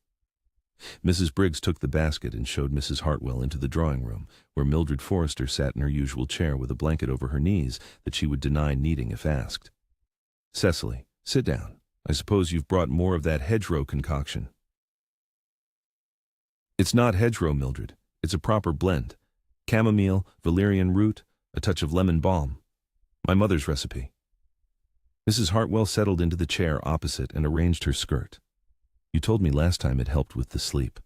Mrs. Briggs took the basket and showed Mrs. Hartwell into the drawing room, where Mildred Forrester sat in her usual chair with a blanket over her knees that she would deny needing if asked. "Cecily, sit down. I suppose you've brought more of that hedgerow concoction." "It's not hedgerow, Mildred. It's a proper blend. Chamomile, valerian root, a touch of lemon balm. My mother's recipe." Mrs. Hartwell settled into the chair opposite and arranged her skirt. "You told me last time it helped with the sleep."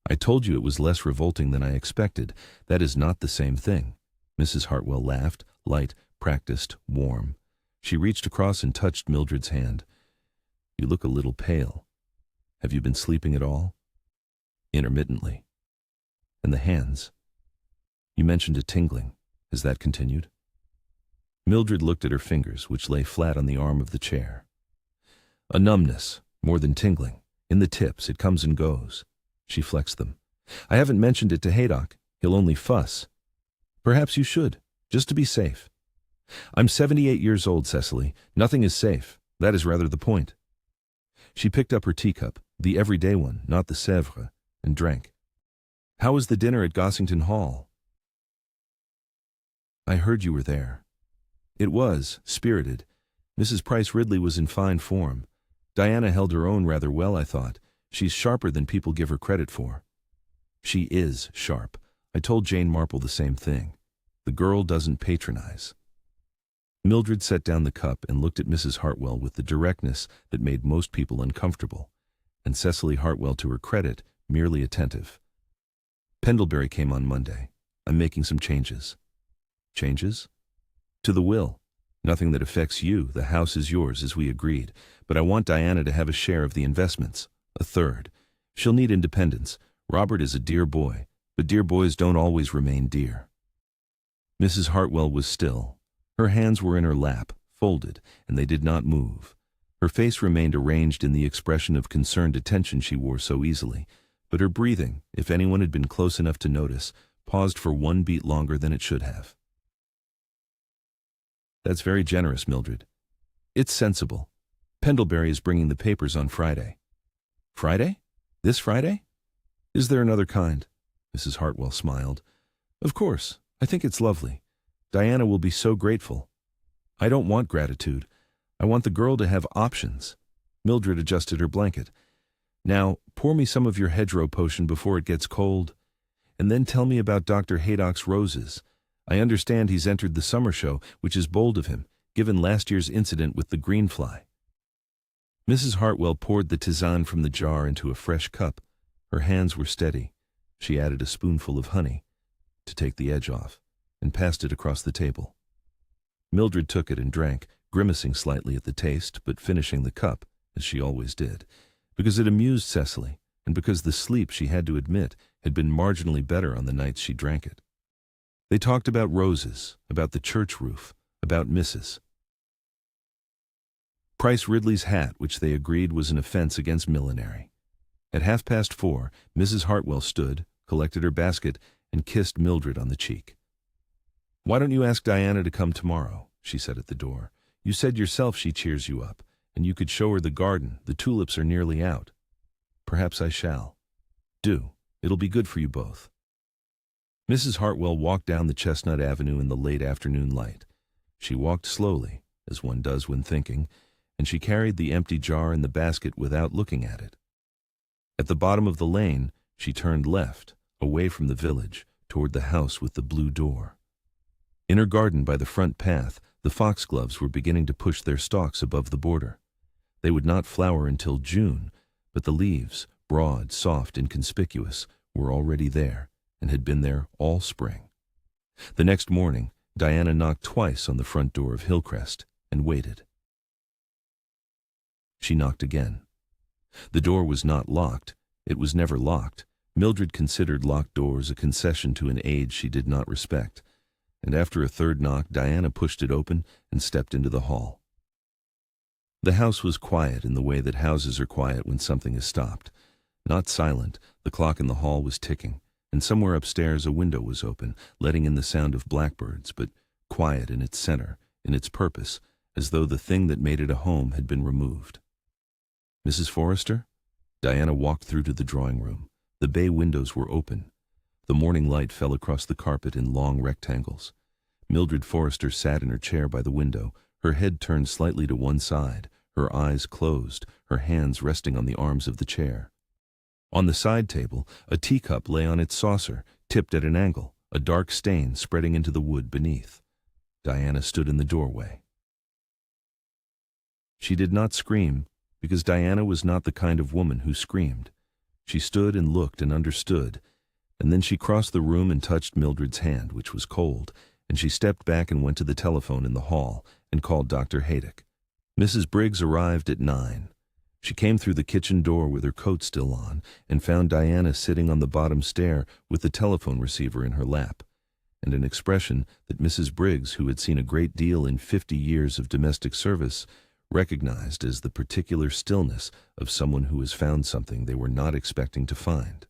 "I told you it was less revolting than I expected. That is not the same thing." Mrs. Hartwell laughed, light, practiced, warm. She reached across and touched Mildred's hand. "You look a little pale. Have you been sleeping at all?" "Intermittently." "And the hands? You mentioned a tingling. Has that continued?" Mildred looked at her fingers, which lay flat on the arm of the chair. "A numbness, more than tingling. In the tips, it comes and goes." She flexed them. "I haven't mentioned it to Haydock. He'll only fuss." "Perhaps you should, just to be safe." "I'm 78 years old, Cecily. Nothing is safe. That is rather the point." She picked up her teacup, the everyday one, not the Sèvres, and drank. "How was the dinner at Gossington Hall?" "I heard you were there." "It was spirited. Mrs. Price Ridley was in fine form. Diana held her own rather well, I thought. She's sharper than people give her credit for. She is sharp. I told Jane Marple the same thing. The girl doesn't patronize. Mildred set down the cup and looked at Mrs. Hartwell with the directness that made most people uncomfortable, and Cecily Hartwell, to her credit, merely attentive. Pendlebury came on Monday. I'm making some changes. Changes? To the will. Nothing that affects you. The house is yours, as we agreed. But I want Diana to have a share of the investments. A third. She'll need independence. Robert is a dear boy, but dear boys don't always remain dear. Mrs. Hartwell was still. Her hands were in her lap, folded, and they did not move. Her face remained arranged in the expression of concerned attention she wore so easily, but her breathing, if anyone had been close enough to notice, paused for one beat longer than it should have. That's very generous, Mildred. It's sensible. Pendlebury is bringing the papers on Friday. Friday? This Friday? Is there another kind? Mrs. Hartwell smiled. Of course. I think it's lovely. Diana will be so grateful. I don't want gratitude. I want the girl to have options. Mildred adjusted her blanket. Now, pour me some of your hedgerow potion before it gets cold. And then tell me about Dr. Haydock's roses. I understand he's entered the summer show, which is bold of him, given last year's incident with the greenfly. Mrs. Hartwell poured the tisane from the jar into a fresh cup. Her hands were steady. She added a spoonful of honey, to take the edge off, and passed it across the table. Mildred took it and drank, grimacing slightly at the taste, but finishing the cup, as she always did, because it amused Cecily, and because the sleep, she had to admit, had been marginally better on the nights she drank it. They talked about roses, about the church roof, about Mrs. Price Ridley's hat, which they agreed was an offense against millinery. At 4:30, Mrs. Hartwell stood, collected her basket, and kissed Mildred on the cheek. "Why don't you ask Diana to come tomorrow?" she said at the door. "You said yourself she cheers you up, and you could show her the garden. The tulips are nearly out." "Perhaps I shall." "Do. It'll be good for you both." Mrs. Hartwell walked down the Chestnut Avenue in the late afternoon light. She walked slowly, as one does when thinking, and she carried the empty jar in the basket without looking at it. At the bottom of the lane, she turned left, away from the village, toward the house with the blue door. In her garden by the front path, the foxgloves were beginning to push their stalks above the border. They would not flower until June, but the leaves, broad, soft, and conspicuous, were already there, and had been there all spring. The next morning, Diana knocked twice on the front door of Hillcrest, and waited. She knocked again. The door was not locked. It was never locked. Mildred considered locked doors a concession to an age she did not respect, and after a third knock, Diana pushed it open and stepped into the hall. The house was quiet in the way that houses are quiet when something is stopped. Not silent, the clock in the hall was ticking, and somewhere upstairs a window was open, letting in the sound of blackbirds, but quiet in its center, in its purpose, as though the thing that made it a home had been removed. "Mrs. Forrester?" Diana walked through to the drawing room. The bay windows were open. The morning light fell across the carpet in long rectangles. Mildred Forrester sat in her chair by the window, her head turned slightly to one side, her eyes closed, her hands resting on the arms of the chair. On the side table, a teacup lay on its saucer, tipped at an angle, a dark stain spreading into the wood beneath. Diana stood in the doorway. She did not scream, because Diana was not the kind of woman who screamed. She stood and looked and understood, and then she crossed the room and touched Mildred's hand, which was cold, and she stepped back and went to the telephone in the hall and called Dr. Haydock. Mrs. Briggs arrived at 9. She came through the kitchen door with her coat still on and found Diana sitting on the bottom stair with the telephone receiver in her lap, and an expression that Mrs. Briggs, who had seen a great deal in 50 years of domestic service, recognized as the particular stillness of someone who has found something they were not expecting to find.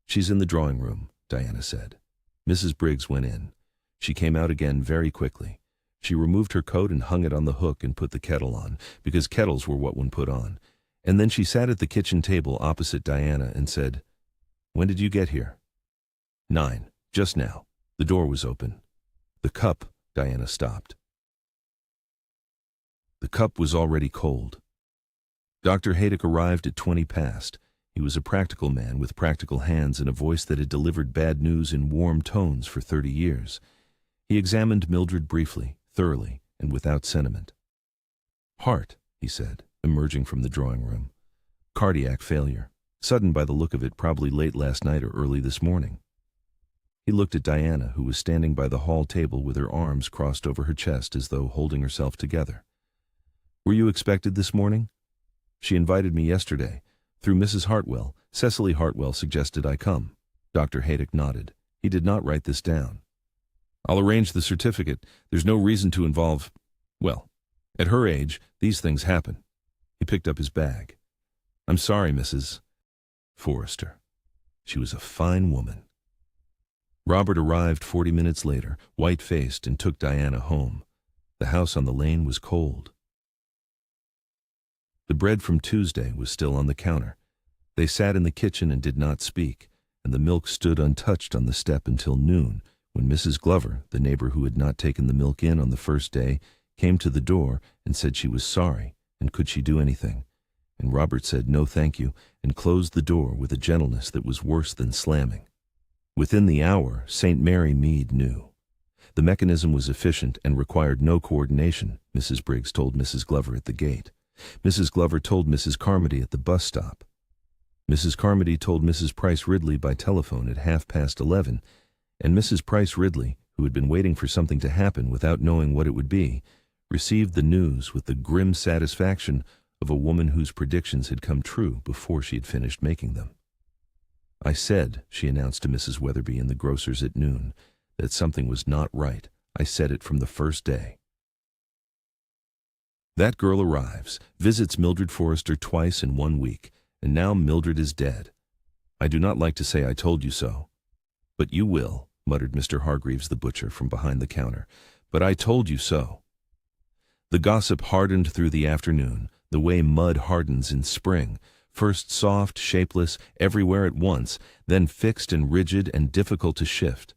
"She's in the drawing room," Diana said. Mrs. Briggs went in. She came out again very quickly. She removed her coat and hung it on the hook and put the kettle on, because kettles were what one put on. And then she sat at the kitchen table opposite Diana and said, "When did you get here?" 9, just now. The door was open. The cup, Diana stopped. The cup was already cold. Dr. Haydock arrived at 20 past. He was a practical man with practical hands and a voice that had delivered bad news in warm tones for 30 years. He examined Mildred briefly, thoroughly, and without sentiment. "Heart," he said, emerging from the drawing room. "Cardiac failure. Sudden by the look of it, probably late last night or early this morning." He looked at Diana, who was standing by the hall table with her arms crossed over her chest as though holding herself together. "Were you expected this morning?" "She invited me yesterday. Through Mrs. Hartwell. Cecily Hartwell suggested I come." Dr. Haydock nodded. He did not write this down. "I'll arrange the certificate. There's no reason to involve... Well, at her age, these things happen." He picked up his bag. "I'm sorry, Mrs. Forrester." She was a fine woman. Robert arrived 40 minutes later, white-faced, and took Diana home. The house on the lane was cold. The bread from Tuesday was still on the counter. They sat in the kitchen and did not speak, and the milk stood untouched on the step until noon, when Mrs. Glover, the neighbor who had not taken the milk in on the first day, came to the door and said she was sorry, and could she do anything. And Robert said no thank you, and closed the door with a gentleness that was worse than slamming. Within the hour, St. Mary Mead knew. The mechanism was efficient and required no coordination, Mrs. Briggs told Mrs. Glover at the gate. Mrs. Glover told Mrs. Carmody at the bus stop. Mrs. Carmody told Mrs. Price Ridley by telephone at 11:30, and Mrs. Price Ridley, who had been waiting for something to happen without knowing what it would be, received the news with the grim satisfaction of a woman whose predictions had come true before she had finished making them. "I said," she announced to Mrs. Weatherby in the grocer's at noon, "that something was not right. I said it from the first day." That girl arrives, visits Mildred Forrester twice in 1 week, and now Mildred is dead. "I do not like to say I told you so." "But you will," muttered Mr. Hargreaves the butcher from behind the counter. "But I told you so." The gossip hardened through the afternoon, the way mud hardens in spring, first soft, shapeless, everywhere at once, then fixed and rigid and difficult to shift.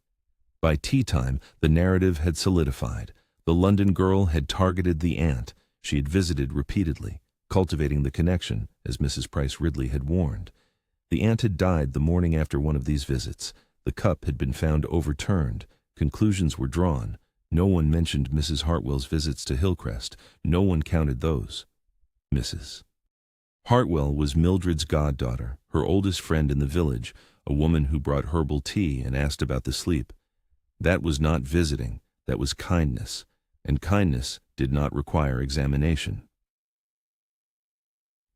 By tea-time, the narrative had solidified. The London girl had targeted the aunt. She had visited repeatedly, cultivating the connection, as Mrs. Price Ridley had warned. The aunt had died the morning after one of these visits. The cup had been found overturned. Conclusions were drawn. No one mentioned Mrs. Hartwell's visits to Hillcrest. No one counted those. Mrs. Hartwell was Mildred's goddaughter, her oldest friend in the village, a woman who brought herbal tea and asked about the sleep. That was not visiting, that was kindness, and kindness did not require examination.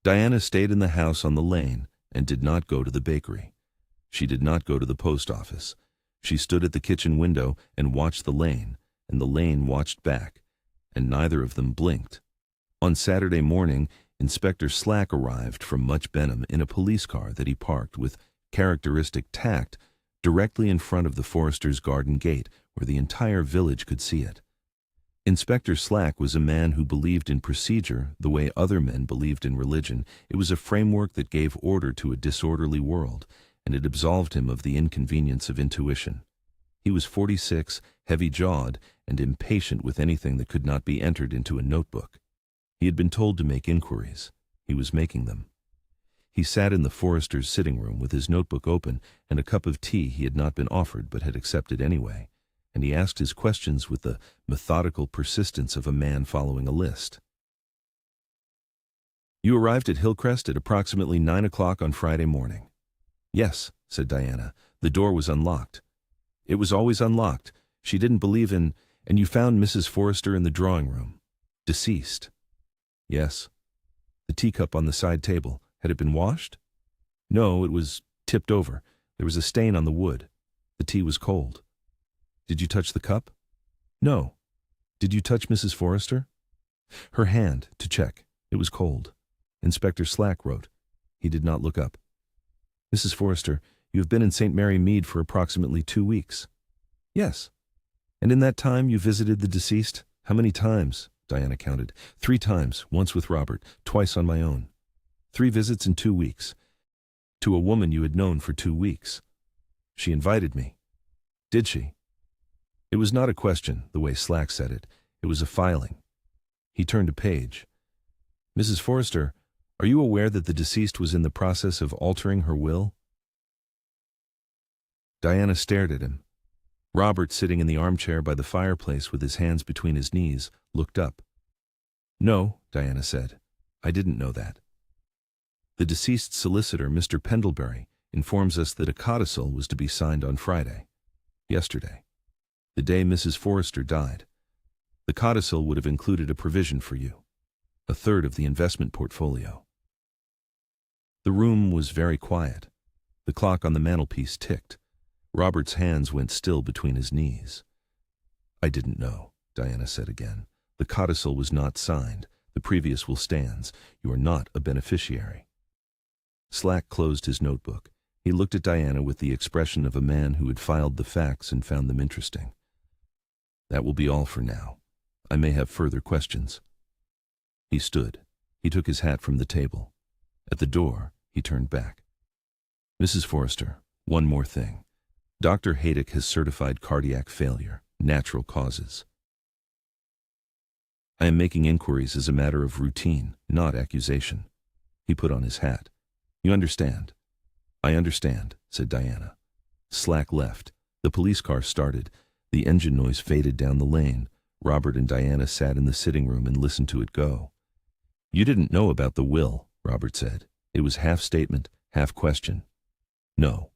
Diana stayed in the house on the lane and did not go to the bakery. She did not go to the post office. She stood at the kitchen window and watched the lane, and the lane watched back, and neither of them blinked. On Saturday morning, Inspector Slack arrived from Much Benham in a police car that he parked with characteristic tact directly in front of the Forresters' garden gate, where the entire village could see it. Inspector Slack was a man who believed in procedure the way other men believed in religion. It was a framework that gave order to a disorderly world, and it absolved him of the inconvenience of intuition. He was 46, heavy-jawed, and impatient with anything that could not be entered into a notebook. He had been told to make inquiries. He was making them. He sat in the Forresters' sitting room with his notebook open and a cup of tea he had not been offered but had accepted anyway, and he asked his questions with the methodical persistence of a man following a list. "You arrived at Hillcrest at approximately 9 o'clock on Friday morning." "Yes," said Diana. "The door was unlocked." "It was always unlocked. She didn't believe in... And you found Mrs. Forrester in the drawing room. Deceased." "Yes." "The teacup on the side table, had it been washed?" "No, it was tipped over. There was a stain on the wood. The tea was cold." "Did you touch the cup?" "No." "Did you touch Mrs. Forrester?" "Her hand, to check. It was cold." Inspector Slack wrote. He did not look up. "Mrs. Forrester, you have been in St. Mary Mead for approximately 2 weeks." "Yes." "And in that time you visited the deceased?" "How many times?" Diana counted. 3 times, once with Robert, twice on my own. 3 visits in 2 weeks. To a woman you had known for 2 weeks. She invited me." "Did she?" It was not a question, the way Slack said it. It was a filing. He turned a page. "Mrs. Forrester, Are you aware that the deceased was in the process of altering her will? Diana stared at him. Robert, sitting in the armchair by the fireplace with his hands between his knees, looked up. No, Diana said. I didn't know that. The deceased solicitor, Mr. Pendlebury, informs us that a codicil was to be signed on Friday, yesterday, the day Mrs. Forrester died. The codicil would have included a provision for you, a third of the investment portfolio. The room was very quiet. The clock on the mantelpiece ticked. Robert's hands went still between his knees. I didn't know, Diana said again. The codicil was not signed. The previous will stands. You are not a beneficiary. Slack closed his notebook. He looked at Diana with the expression of a man who had filed the facts and found them interesting. That will be all for now. I may have further questions. He stood. He took his hat from the table. At the door, he turned back. Mrs. Forrester, one more thing. Dr. Haydick has certified cardiac failure, natural causes. I am making inquiries as a matter of routine, not accusation. He put on his hat. You understand? I understand, said Diana. Slack left. The police car started. The engine noise faded down the lane. Robert and Diana sat in the sitting room and listened to it go. You didn't know about the will, Robert said. It was half statement, half question. No.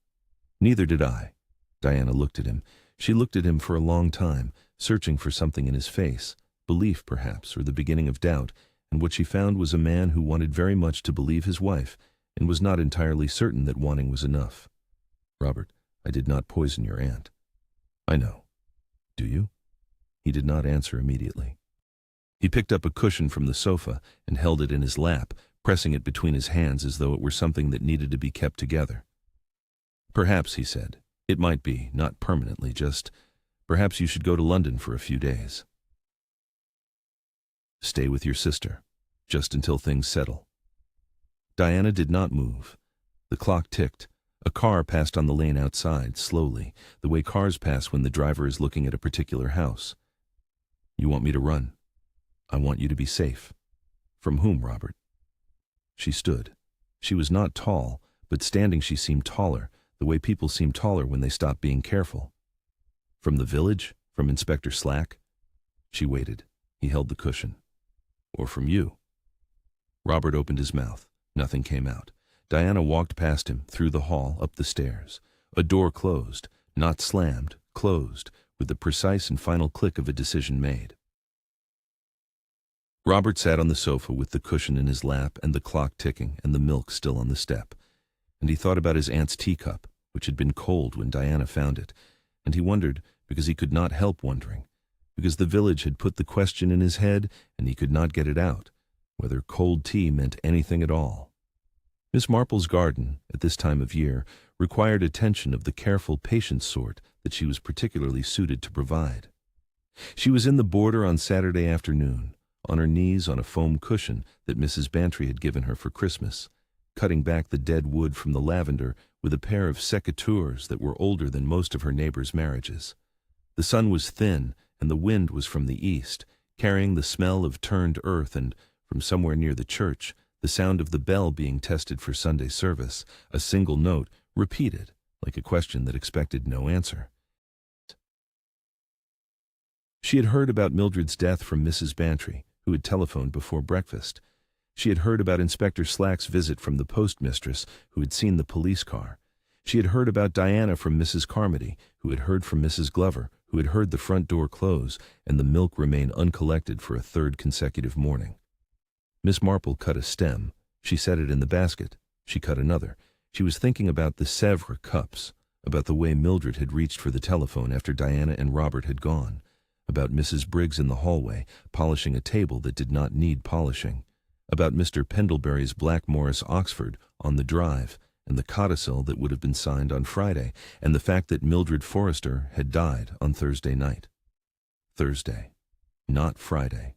Neither did I. Diana looked at him. She looked at him for a long time, searching for something in his face, belief perhaps, or the beginning of doubt, and what she found was a man who wanted very much to believe his wife, and was not entirely certain that wanting was enough. Robert, I did not poison your aunt. I know. Do you? He did not answer immediately. He picked up a cushion from the sofa and held it in his lap, pressing it between his hands as though it were something that needed to be kept together. Perhaps, he said. It might be, not permanently, just perhaps you should go to London for a few days. Stay with your sister, just until things settle. Diana did not move. The clock ticked. A car passed on the lane outside, slowly, the way cars pass when the driver is looking at a particular house. You want me to run? I want you to be safe. From whom, Robert? She stood. She was not tall, but standing she seemed taller, the way people seem taller when they stop being careful. From the village? From Inspector Slack? She waited. He held the cushion. Or from you? Robert opened his mouth. Nothing came out. Diana walked past him, through the hall, up the stairs. A door closed, not slammed, closed, with the precise and final click of a decision made. Robert sat on the sofa with the cushion in his lap and the clock ticking and the milk still on the step. And he thought about his aunt's teacup, which had been cold when Diana found it, and he wondered, because he could not help wondering, because the village had put the question in his head and he could not get it out, whether cold tea meant anything at all. Miss Marple's garden, at this time of year, required attention of the careful, patient sort that she was particularly suited to provide. She was in the border on Saturday afternoon, on her knees on a foam cushion that Mrs. Bantry had given her for Christmas, cutting back the dead wood from the lavender with a pair of secateurs that were older than most of her neighbors' marriages. The sun was thin, and the wind was from the east, carrying the smell of turned earth and, from somewhere near the church, the sound of the bell being tested for Sunday service, a single note, repeated, like a question that expected no answer. She had heard about Mildred's death from Mrs. Bantry, who had telephoned before breakfast. She had heard about Inspector Slack's visit from the postmistress, who had seen the police car. She had heard about Diana from Mrs. Carmody, who had heard from Mrs. Glover, who had heard the front door close and the milk remain uncollected for a third consecutive morning. Miss Marple cut a stem. She set it in the basket. She cut another. She was thinking about the Sèvres cups, about the way Mildred had reached for the telephone after Diana and Robert had gone, about Mrs. Briggs in the hallway polishing a table that did not need polishing, about Mr. Pendlebury's Black Morris Oxford on the drive, and the codicil that would have been signed on Friday, and the fact that Mildred Forrester had died on Thursday night. Thursday. Not Friday.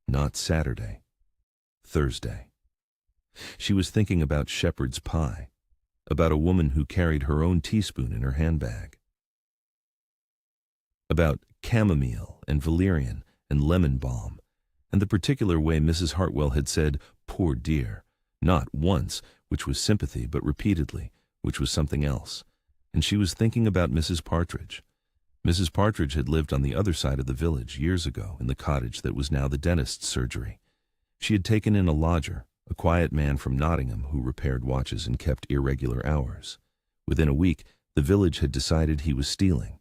Not Saturday. Thursday. She was thinking about shepherd's pie, about a woman who carried her own teaspoon in her handbag, about chamomile and valerian and lemon balm, and the particular way Mrs. Hartwell had said, "Poor dear," Not once, which was sympathy, but repeatedly, which was something else. And she was thinking about Mrs. Partridge. Mrs. Partridge had lived on the other side of the village years ago in the cottage that was now the dentist's surgery. She had taken in a lodger, a quiet man from Nottingham who repaired watches and kept irregular hours. Within a week, the village had decided he was stealing.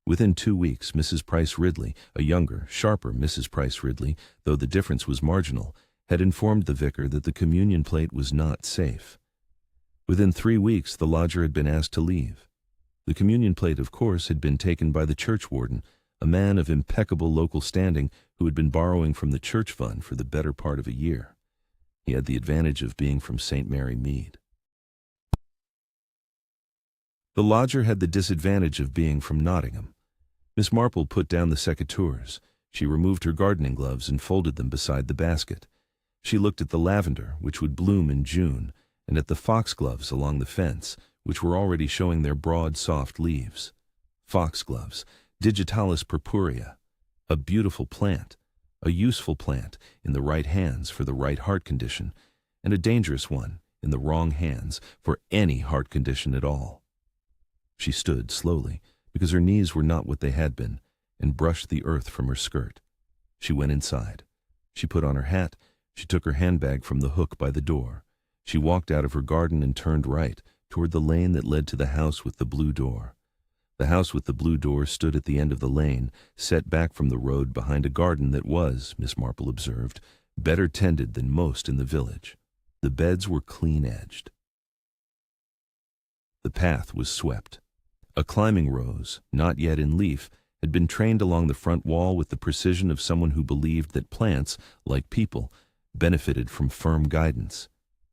Within 2 weeks, Mrs. Price Ridley, a younger, sharper Mrs. Price Ridley, though the difference was marginal, had informed the vicar that the communion plate was not safe. Within 3 weeks, the lodger had been asked to leave. The communion plate, of course, had been taken by the church warden, a man of impeccable local standing who had been borrowing from the church fund for the better part of a year. He had the advantage of being from St. Mary Mead. The lodger had the disadvantage of being from Nottingham. Miss Marple put down the secateurs. She removed her gardening gloves and folded them beside the basket. She looked at the lavender, which would bloom in June, and at the foxgloves along the fence, which were already showing their broad, soft leaves. Foxgloves, Digitalis purpurea, a beautiful plant, a useful plant in the right hands for the right heart condition, and a dangerous one in the wrong hands for any heart condition at all. She stood slowly, because her knees were not what they had been, and brushed the earth from her skirt. She went inside. She put on her hat. She took her handbag from the hook by the door. She walked out of her garden and turned right, toward the lane that led to the house with the blue door. The house with the blue door stood at the end of the lane, set back from the road behind a garden that was, Miss Marple observed, better tended than most in the village. The beds were clean-edged. The path was swept. A climbing rose, not yet in leaf, had been trained along the front wall with the precision of someone who believed that plants, like people, benefited from firm guidance.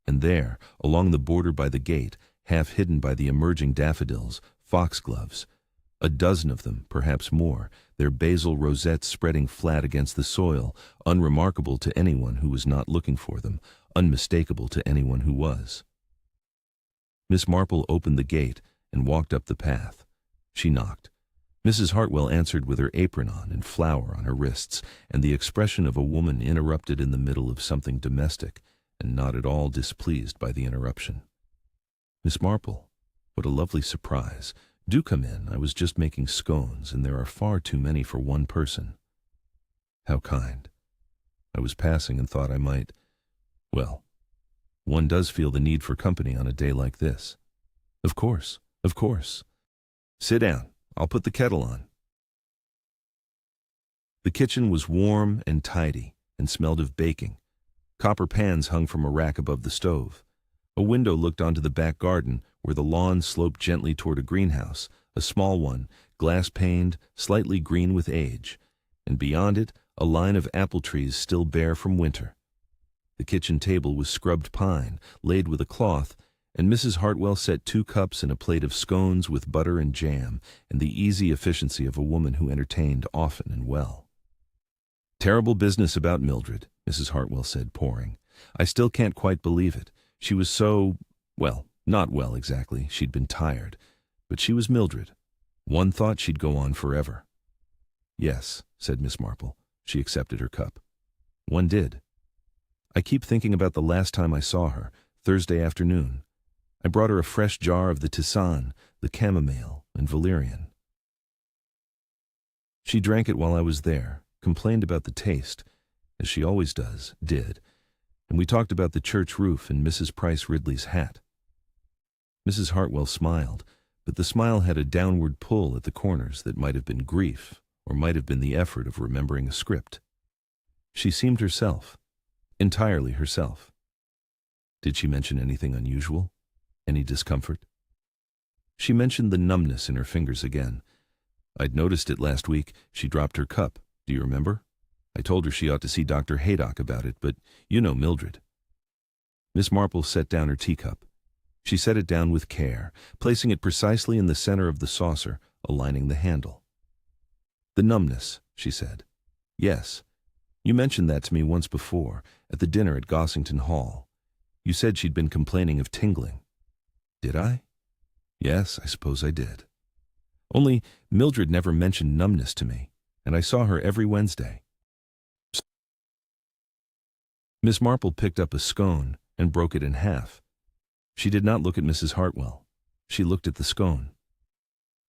And there, along the border by the gate, half hidden by the emerging daffodils, foxgloves, a dozen of them, perhaps more, their basal rosettes spreading flat against the soil, unremarkable to anyone who was not looking for them, unmistakable to anyone who was. Miss Marple opened the gate and walked up the path. She knocked. Mrs. Hartwell answered with her apron on and flower on her wrists, and the expression of a woman interrupted in the middle of something domestic, and not at all displeased by the interruption. "Miss Marple, what a lovely surprise. Do come in. I was just making scones, and there are far too many for one person." "How kind. I was passing and thought I might. Well, one does feel the need for company on a day like this." Of course. Of course. Sit down. I'll put the kettle on." The kitchen was warm and tidy and smelled of baking. Copper pans hung from a rack above the stove. A window looked onto the back garden where the lawn sloped gently toward a greenhouse, a small one, glass-paned, slightly green with age, and beyond it a line of apple trees still bare from winter. The kitchen table was scrubbed pine, laid with a cloth, and Mrs. Hartwell set 2 cups and a plate of scones with butter and jam, and the easy efficiency of a woman who entertained often and well. "Terrible business about Mildred," Mrs. Hartwell said, pouring. "I still can't quite believe it. She was so, well, not well exactly. She'd been tired. But she was Mildred. One thought she'd go on forever." "Yes," said Miss Marple. She accepted her cup. "One did. I keep thinking about the last time I saw her, Thursday afternoon. I brought her a fresh jar of the tisane, the chamomile, and valerian. She drank it while I was there, complained about the taste, as she always did, and we talked about the church roof and Mrs. Price Ridley's hat." Mrs. Hartwell smiled, but the smile had a downward pull at the corners that might have been grief, or might have been the effort of remembering a script. She seemed herself, entirely herself. "Did she mention anything unusual? Any discomfort?" She mentioned the numbness in her fingers again. "I'd noticed it last week. She dropped her cup. Do you remember? I told her she ought to see Dr. Haydock about it, but you know Mildred." Miss Marple set down her teacup. She set it down with care, placing it precisely in the center of the saucer, aligning the handle. "The numbness," she said. "Yes. You mentioned that to me once before, at the dinner at Gossington Hall. You said she'd been complaining of tingling." "Did I?" "Yes, I suppose I did. Only Mildred never mentioned numbness to me, and I saw her every Wednesday." Miss Marple picked up a scone and broke it in half. She did not look at Mrs. Hartwell. She looked at the scone.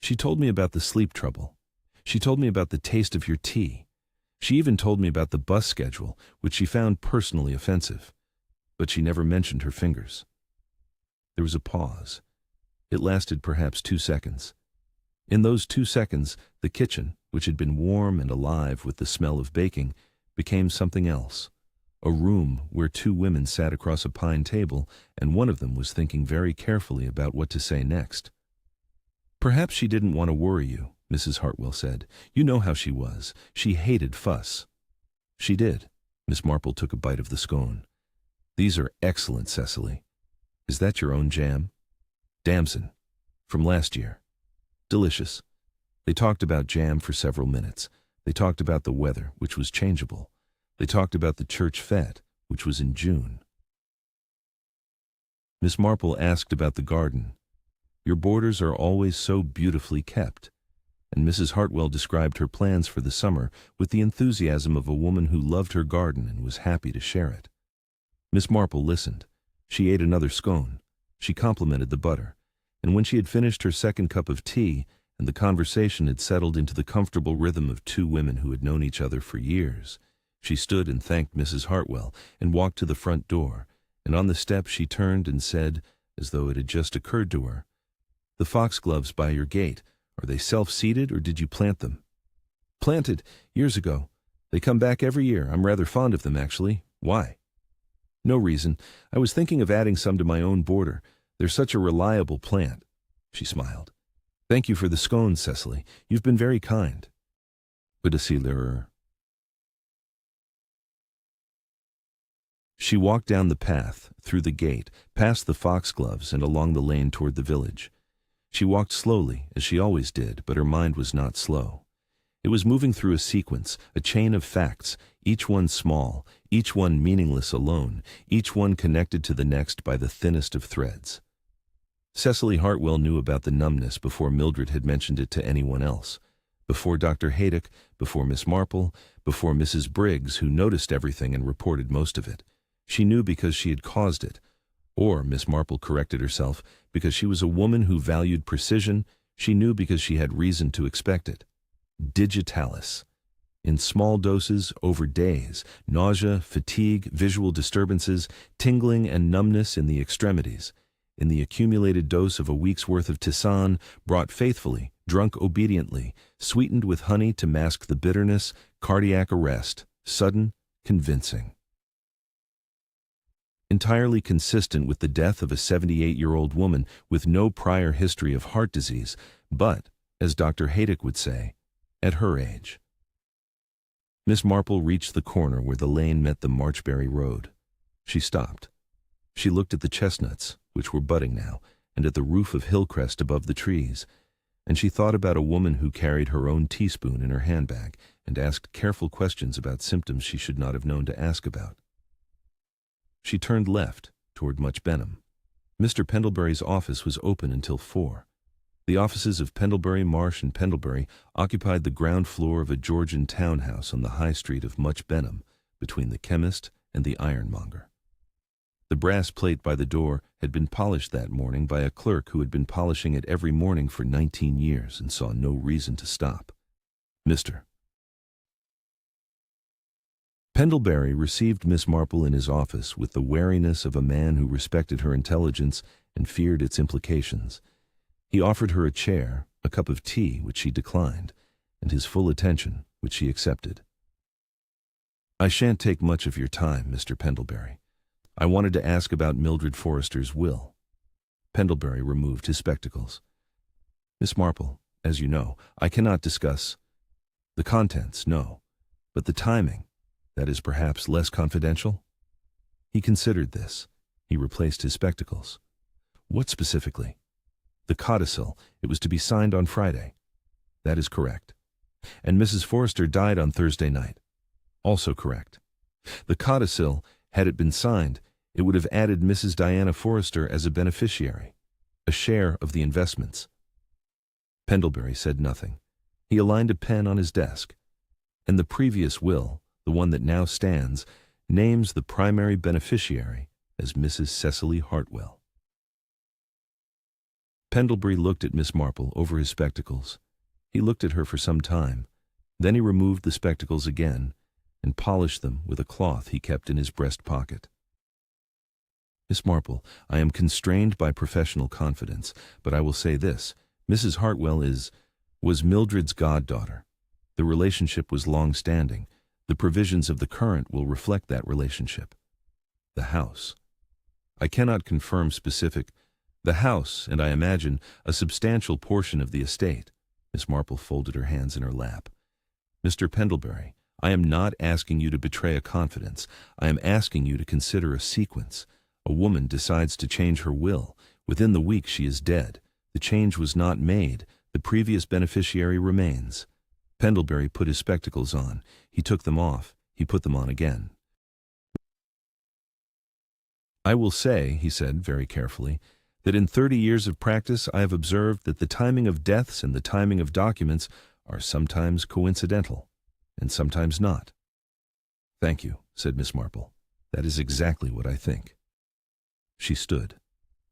She told me about the sleep trouble. She told me about the taste of your tea. She even told me about the bus schedule, which she found personally offensive. But she never mentioned her fingers. There was a pause. It lasted perhaps 2 seconds. In those 2 seconds, the kitchen, which had been warm and alive with the smell of baking, became something else. A room where 2 women sat across a pine table, and one of them was thinking very carefully about what to say next. "Perhaps she didn't want to worry you," Mrs. Hartwell said. "You know how she was. She hated fuss." "She did." Miss Marple took a bite of the scone. "These are excellent, Cecily. Is that your own jam?" "Damson. From last year. Delicious." They talked about jam for several minutes. They talked about the weather, which was changeable. They talked about the church fete, which was in June. Miss Marple asked about the garden. "Your borders are always so beautifully kept." And Mrs. Hartwell described her plans for the summer with the enthusiasm of a woman who loved her garden and was happy to share it. Miss Marple listened. She ate another scone. She complimented the butter. And when she had finished her second cup of tea, and the conversation had settled into the comfortable rhythm of 2 women who had known each other for years, she stood and thanked Mrs. Hartwell and walked to the front door, and on the step she turned and said, as though it had just occurred to her, "The foxgloves by your gate, are they self-seeded or did you plant them?" "Planted, years ago. They come back every year. I'm rather fond of them, actually. Why?" "No reason. I was thinking of adding some to my own border. They're such a reliable plant." She smiled. "Thank you for the scones, Cecily. You've been very kind." Udasilerer. She walked down the path, through the gate, past the foxgloves and along the lane toward the village. She walked slowly, as she always did, but her mind was not slow. It was moving through a sequence, a chain of facts, each one small, each one meaningless alone, each one connected to the next by the thinnest of threads. Cecily Hartwell knew about the numbness before Mildred had mentioned it to anyone else, before Dr. Haydock, before Miss Marple, before Mrs. Briggs, who noticed everything and reported most of it. She knew because she had caused it. Or, Miss Marple corrected herself, because she was a woman who valued precision. She knew because she had reason to expect it. Digitalis. In small doses, over days, nausea, fatigue, visual disturbances, tingling and numbness in the extremities. In the accumulated dose of a week's worth of tisane, brought faithfully, drunk obediently, sweetened with honey to mask the bitterness, cardiac arrest, sudden, convincing. Entirely consistent with the death of a 78-year-old woman with no prior history of heart disease, but, as Dr. Haydock would say, at her age. Miss Marple reached the corner where the lane met the Marchbury Road. She stopped. She looked at the chestnuts, which were budding now, and at the roof of Hillcrest above the trees, and she thought about a woman who carried her own teaspoon in her handbag and asked careful questions about symptoms she should not have known to ask about. She turned left, toward Much Benham. Mr. Pendlebury's office was open until 4. The offices of Pendlebury, Marsh, and Pendlebury occupied the ground floor of a Georgian townhouse on the high street of Much Benham, between the chemist and the ironmonger. The brass plate by the door had been polished that morning by a clerk who had been polishing it every morning for 19 years and saw no reason to stop. Mr. Pendlebury received Miss Marple in his office with the wariness of a man who respected her intelligence and feared its implications. He offered her a chair, a cup of tea, which she declined, and his full attention, which she accepted. "I shan't take much of your time, Mr. Pendlebury. I wanted to ask about Mildred Forrester's will." Pendlebury removed his spectacles. "Miss Marple, as you know, I cannot discuss the contents, no, but the timing. That is perhaps less confidential?" He considered this. He replaced his spectacles. "What specifically?" "The codicil. It was to be signed on Friday." "That is correct." "And Mrs. Forrester died on Thursday night." "Also correct." "The codicil, had it been signed, it would have added Mrs. Diana Forrester as a beneficiary, a share of the investments." Pendlebury said nothing. He aligned a pen on his desk. "And the previous will, the one that now stands, names the primary beneficiary, as Mrs. Cecily Hartwell. Pendlebury looked at Miss Marple over his spectacles. He looked at her for some time. Then he removed the spectacles again and polished them with a cloth he kept in his breast pocket. Miss Marple, I am constrained by professional confidence, but I will say this. Mrs. Hartwell was Mildred's goddaughter. The relationship was long-standing. The provisions of the current will reflect that relationship. The house. I cannot confirm specific. The house, and I imagine, a substantial portion of the estate. Miss Marple folded her hands in her lap. Mr. Pendlebury, I am not asking you to betray a confidence. I am asking you to consider a sequence. A woman decides to change her will. Within the week she is dead. The change was not made. The previous beneficiary remains. Pendlebury put his spectacles on. He took them off. He put them on again. I will say, he said very carefully, that in 30 years of practice I have observed that the timing of deaths and the timing of documents are sometimes coincidental, and sometimes not. Thank you, said Miss Marple. That is exactly what I think. She stood.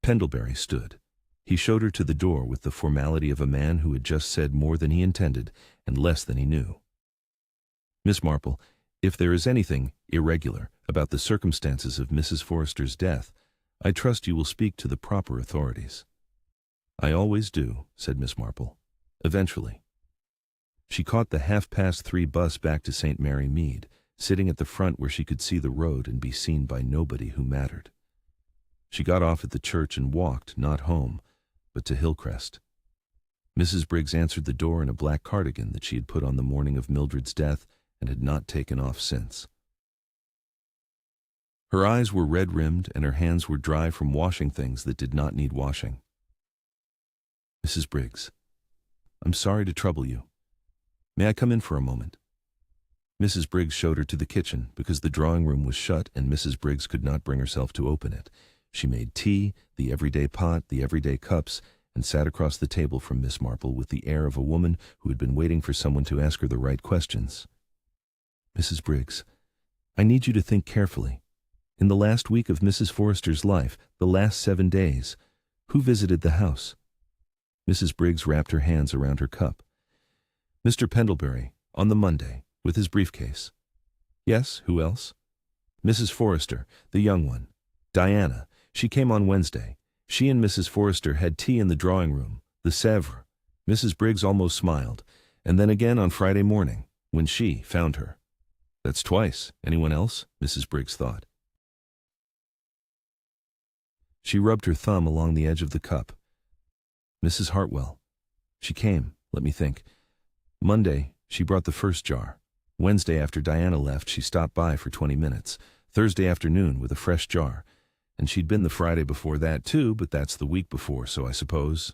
Pendlebury stood. He showed her to the door with the formality of a man who had just said more than he intended and less than he knew. Miss Marple, if there is anything irregular about the circumstances of Mrs. Forrester's death, I trust you will speak to the proper authorities. I always do, said Miss Marple. Eventually. She caught the 3:30 bus back to St. Mary Mead, sitting at the front where she could see the road and be seen by nobody who mattered. She got off at the church and walked, not home, but to Hillcrest. Mrs. Briggs answered the door in a black cardigan that she had put on the morning of Mildred's death and had not taken off since. Her eyes were red-rimmed and her hands were dry from washing things that did not need washing. Mrs. Briggs, I'm sorry to trouble you. May I come in for a moment? Mrs. Briggs showed her to the kitchen because the drawing room was shut and Mrs. Briggs could not bring herself to open it. She made tea, the everyday pot, the everyday cups, and sat across the table from Miss Marple with the air of a woman who had been waiting for someone to ask her the right questions. Mrs. Briggs, I need you to think carefully. In the last week of Mrs. Forrester's life, the last 7 days, who visited the house? Mrs. Briggs wrapped her hands around her cup. Mr. Pendlebury, on the Monday, with his briefcase. Yes, who else? Mrs. Forrester, the young one. Diana, she came on Wednesday. She and Mrs. Forrester had tea in the drawing room, the Sèvres. Mrs. Briggs almost smiled, and then again on Friday morning, when she found her. That's twice. Anyone else? Mrs. Briggs thought. She rubbed her thumb along the edge of the cup. Mrs. Hartwell. She came, let me think. Monday, she brought the first jar. Wednesday after Diana left, she stopped by for 20 minutes. Thursday afternoon with a fresh jar. And she'd been the Friday before that too, but that's the week before, so I suppose.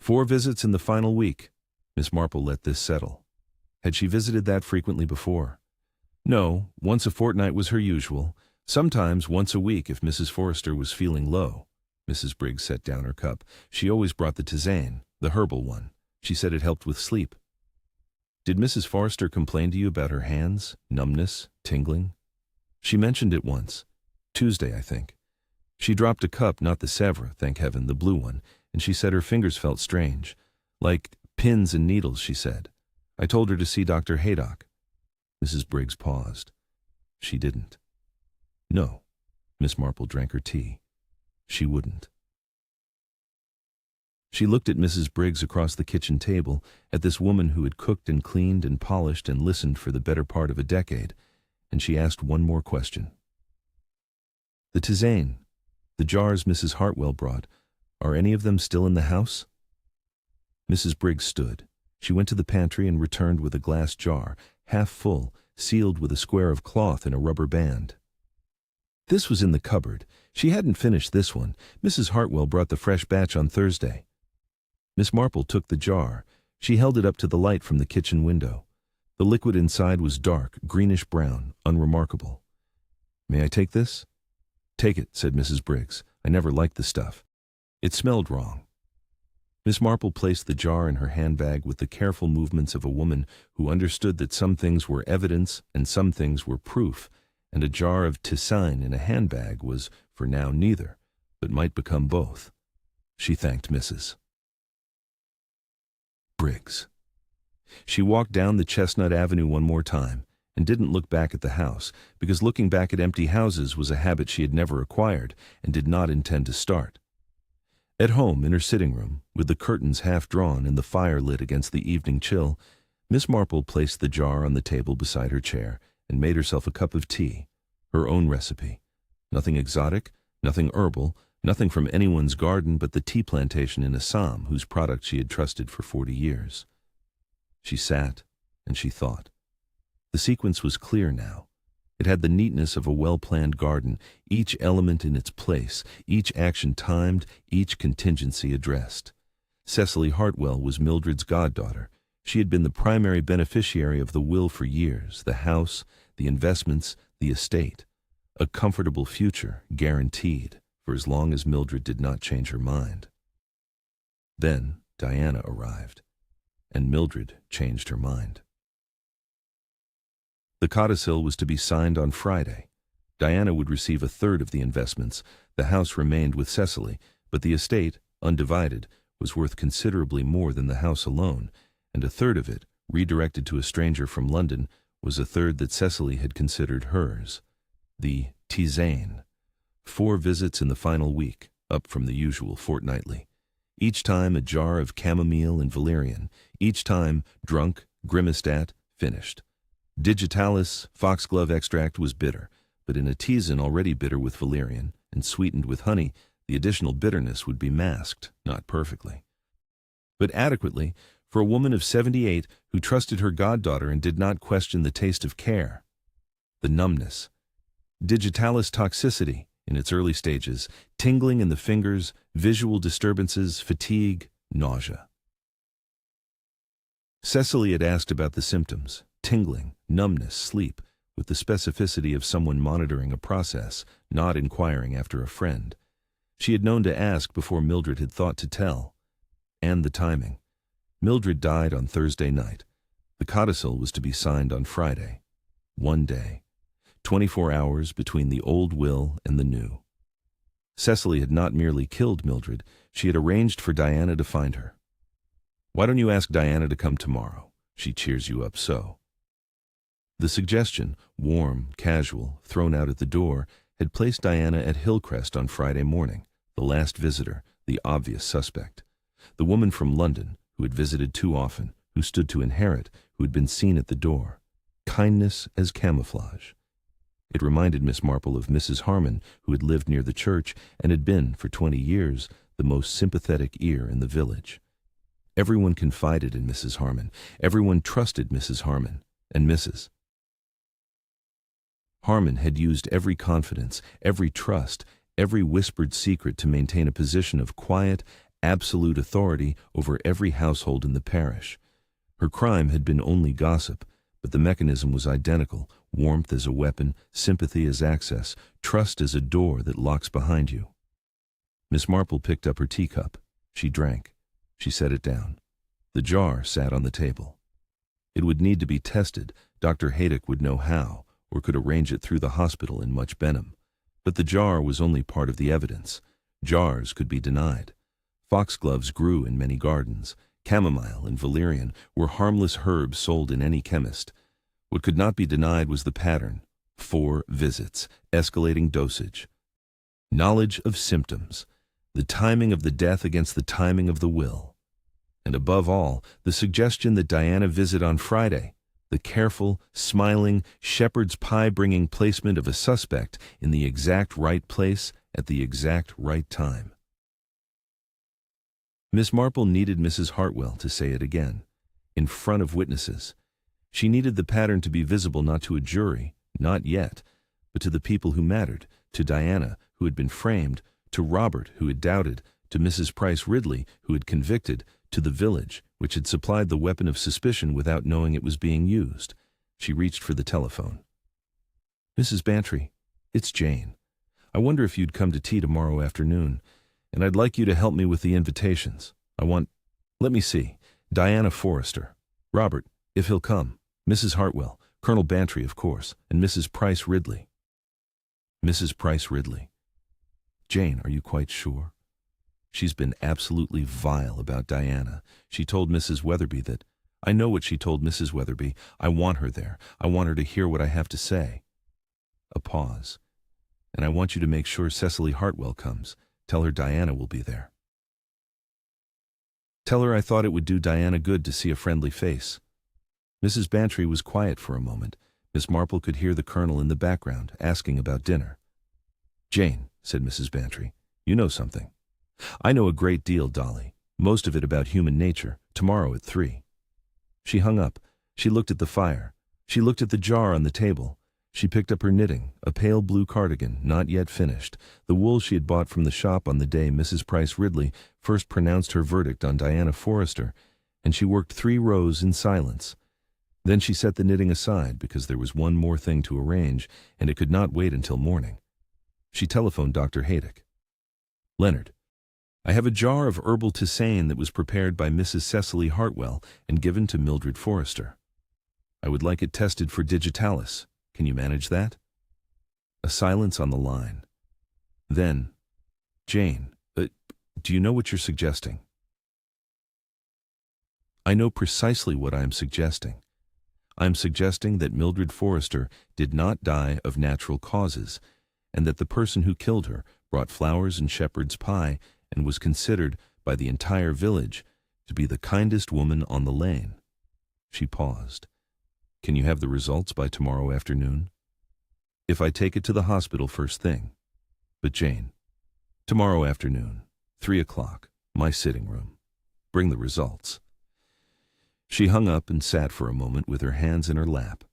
4 visits in the final week. Miss Marple let this settle. Had she visited that frequently before? No, once a fortnight was her usual. Sometimes once a week if Mrs. Forrester was feeling low. Mrs. Briggs set down her cup. She always brought the tisane, the herbal one. She said it helped with sleep. Did Mrs. Forrester complain to you about her hands, numbness, tingling? She mentioned it once. Tuesday, I think. She dropped a cup, not the Sèvres, thank heaven, the blue one, and she said her fingers felt strange. Like pins and needles, she said. I told her to see Dr. Haydock. Mrs. Briggs paused. She didn't. No. Miss Marple drank her tea. She wouldn't. She looked at Mrs. Briggs across the kitchen table, at this woman who had cooked and cleaned and polished and listened for the better part of a decade, and she asked one more question. The tisane, the jars Mrs. Hartwell brought, are any of them still in the house? Mrs. Briggs stood. She went to the pantry and returned with a glass jar, half full, sealed with a square of cloth and a rubber band. This was in the cupboard. She hadn't finished this one. Mrs. Hartwell brought the fresh batch on Thursday. Miss Marple took the jar. She held it up to the light from the kitchen window. The liquid inside was dark, greenish-brown, unremarkable. May I take this? Take it, said Mrs. Briggs. I never liked the stuff. It smelled wrong. Miss Marple placed the jar in her handbag with the careful movements of a woman who understood that some things were evidence and some things were proof, and a jar of tisane in a handbag was, for now, neither, but might become both. She thanked Mrs. Briggs. She walked down the Chestnut Avenue one more time, and didn't look back at the house, because looking back at empty houses was a habit she had never acquired and did not intend to start. At home, in her sitting room, with the curtains half drawn and the fire lit against the evening chill, Miss Marple placed the jar on the table beside her chair and made herself a cup of tea, her own recipe. Nothing exotic, nothing herbal, nothing from anyone's garden but the tea plantation in Assam whose product she had trusted for 40 years. She sat and she thought. The sequence was clear now. It had the neatness of a well-planned garden, each element in its place, each action timed, each contingency addressed. Cecily Hartwell was Mildred's goddaughter. She had been the primary beneficiary of the will for years, the house, the investments, the estate. A comfortable future, guaranteed, for as long as Mildred did not change her mind. Then Diana arrived, and Mildred changed her mind. The codicil was to be signed on Friday. Diana would receive 1/3 of the investments. The house remained with Cecily, but the estate, undivided, was worth considerably more than the house alone, and 1/3 of it, redirected to a stranger from London, was 1/3 that Cecily had considered hers. The tisane. 4 visits in the final week, up from the usual fortnightly. Each time a jar of chamomile and valerian. Each time drunk, grimaced at, finished. Digitalis foxglove extract was bitter, but in a tisane already bitter with valerian and sweetened with honey, the additional bitterness would be masked, not perfectly, but adequately, for a woman of 78 who trusted her goddaughter and did not question the taste of care. The numbness. Digitalis toxicity in its early stages, tingling in the fingers, visual disturbances, fatigue, nausea. Cecily had asked about the symptoms, tingling, numbness, sleep, with the specificity of someone monitoring a process, not inquiring after a friend. She had known to ask before Mildred had thought to tell. And the timing. Mildred died on Thursday night. The codicil was to be signed on Friday. 1 day. 24 hours between the old will and the new. Cecily had not merely killed Mildred, she had arranged for Diana to find her. "Why don't you ask Diana to come tomorrow? She cheers you up so." The suggestion, warm, casual, thrown out at the door, had placed Diana at Hillcrest on Friday morning, the last visitor, the obvious suspect. The woman from London, who had visited too often, who stood to inherit, who had been seen at the door. Kindness as camouflage. It reminded Miss Marple of Mrs. Harmon, who had lived near the church and had been, for 20 years, the most sympathetic ear in the village. Everyone confided in Mrs. Harmon. Everyone trusted Mrs. Harmon, and Mrs. Harmon had used every confidence, every trust, every whispered secret to maintain a position of quiet, absolute authority over every household in the parish. Her crime had been only gossip, but the mechanism was identical, warmth as a weapon, sympathy as access, trust as a door that locks behind you. Miss Marple picked up her teacup. She drank. She set it down. The jar sat on the table. It would need to be tested. Dr. Haydock would know how, or could arrange it through the hospital in Much Benham. But the jar was only part of the evidence. Jars could be denied. Foxgloves grew in many gardens. Chamomile and valerian were harmless herbs sold in any chemist. What could not be denied was the pattern. 4 visits, escalating dosage. Knowledge of symptoms. The timing of the death against the timing of the will. And above all, the suggestion that Diana visit on Friday. The careful, smiling, shepherd's pie-bringing placement of a suspect in the exact right place at the exact right time. Miss Marple needed Mrs. Hartwell to say it again, in front of witnesses. She needed the pattern to be visible not to a jury, not yet, but to the people who mattered, to Diana, who had been framed, to Robert, who had doubted, to Mrs. Price Ridley, who had convicted, to the village, which had supplied the weapon of suspicion without knowing it was being used. She reached for the telephone. "Mrs. Bantry, it's Jane. I wonder if you'd come to tea tomorrow afternoon, and I'd like you to help me with the invitations. Let me see, Diana Forrester, Robert, if he'll come, Mrs. Hartwell, Colonel Bantry, of course, and Mrs. Price Ridley. Mrs. Price Ridley. Jane, are you quite sure? She's been absolutely vile about Diana. She told Mrs. Weatherby that, I know what she told Mrs. Weatherby. I want her there. I want her to hear what I have to say. A pause. And I want you to make sure Cecily Hartwell comes. Tell her Diana will be there. Tell her I thought it would do Diana good to see a friendly face. Mrs. Bantry was quiet for a moment. Miss Marple could hear the Colonel in the background, asking about dinner. Jane, said Mrs. Bantry, you know something. I know a great deal, Dolly, most of it about human nature, tomorrow at 3. She hung up. She looked at the fire. She looked at the jar on the table. She picked up her knitting, a pale blue cardigan, not yet finished, the wool she had bought from the shop on the day Mrs. Price Ridley first pronounced her verdict on Diana Forrester, and she worked 3 rows in silence. Then she set the knitting aside because there was one more thing to arrange, and it could not wait until morning. She telephoned Dr. Haydock. Leonard, I have a jar of herbal tisane that was prepared by Mrs. Cecily Hartwell and given to Mildred Forrester. I would like it tested for digitalis. Can you manage that? A silence on the line. Then, Jane, do you know what you're suggesting? I know precisely what I am suggesting. I am suggesting that Mildred Forrester did not die of natural causes, and that the person who killed her brought flowers and shepherd's pie and was considered by the entire village to be the kindest woman on the lane. She paused. Can you have the results by tomorrow afternoon? If I take it to the hospital first thing. But Jane, tomorrow afternoon, 3 o'clock, my sitting room. Bring the results. She hung up and sat for a moment with her hands in her lap.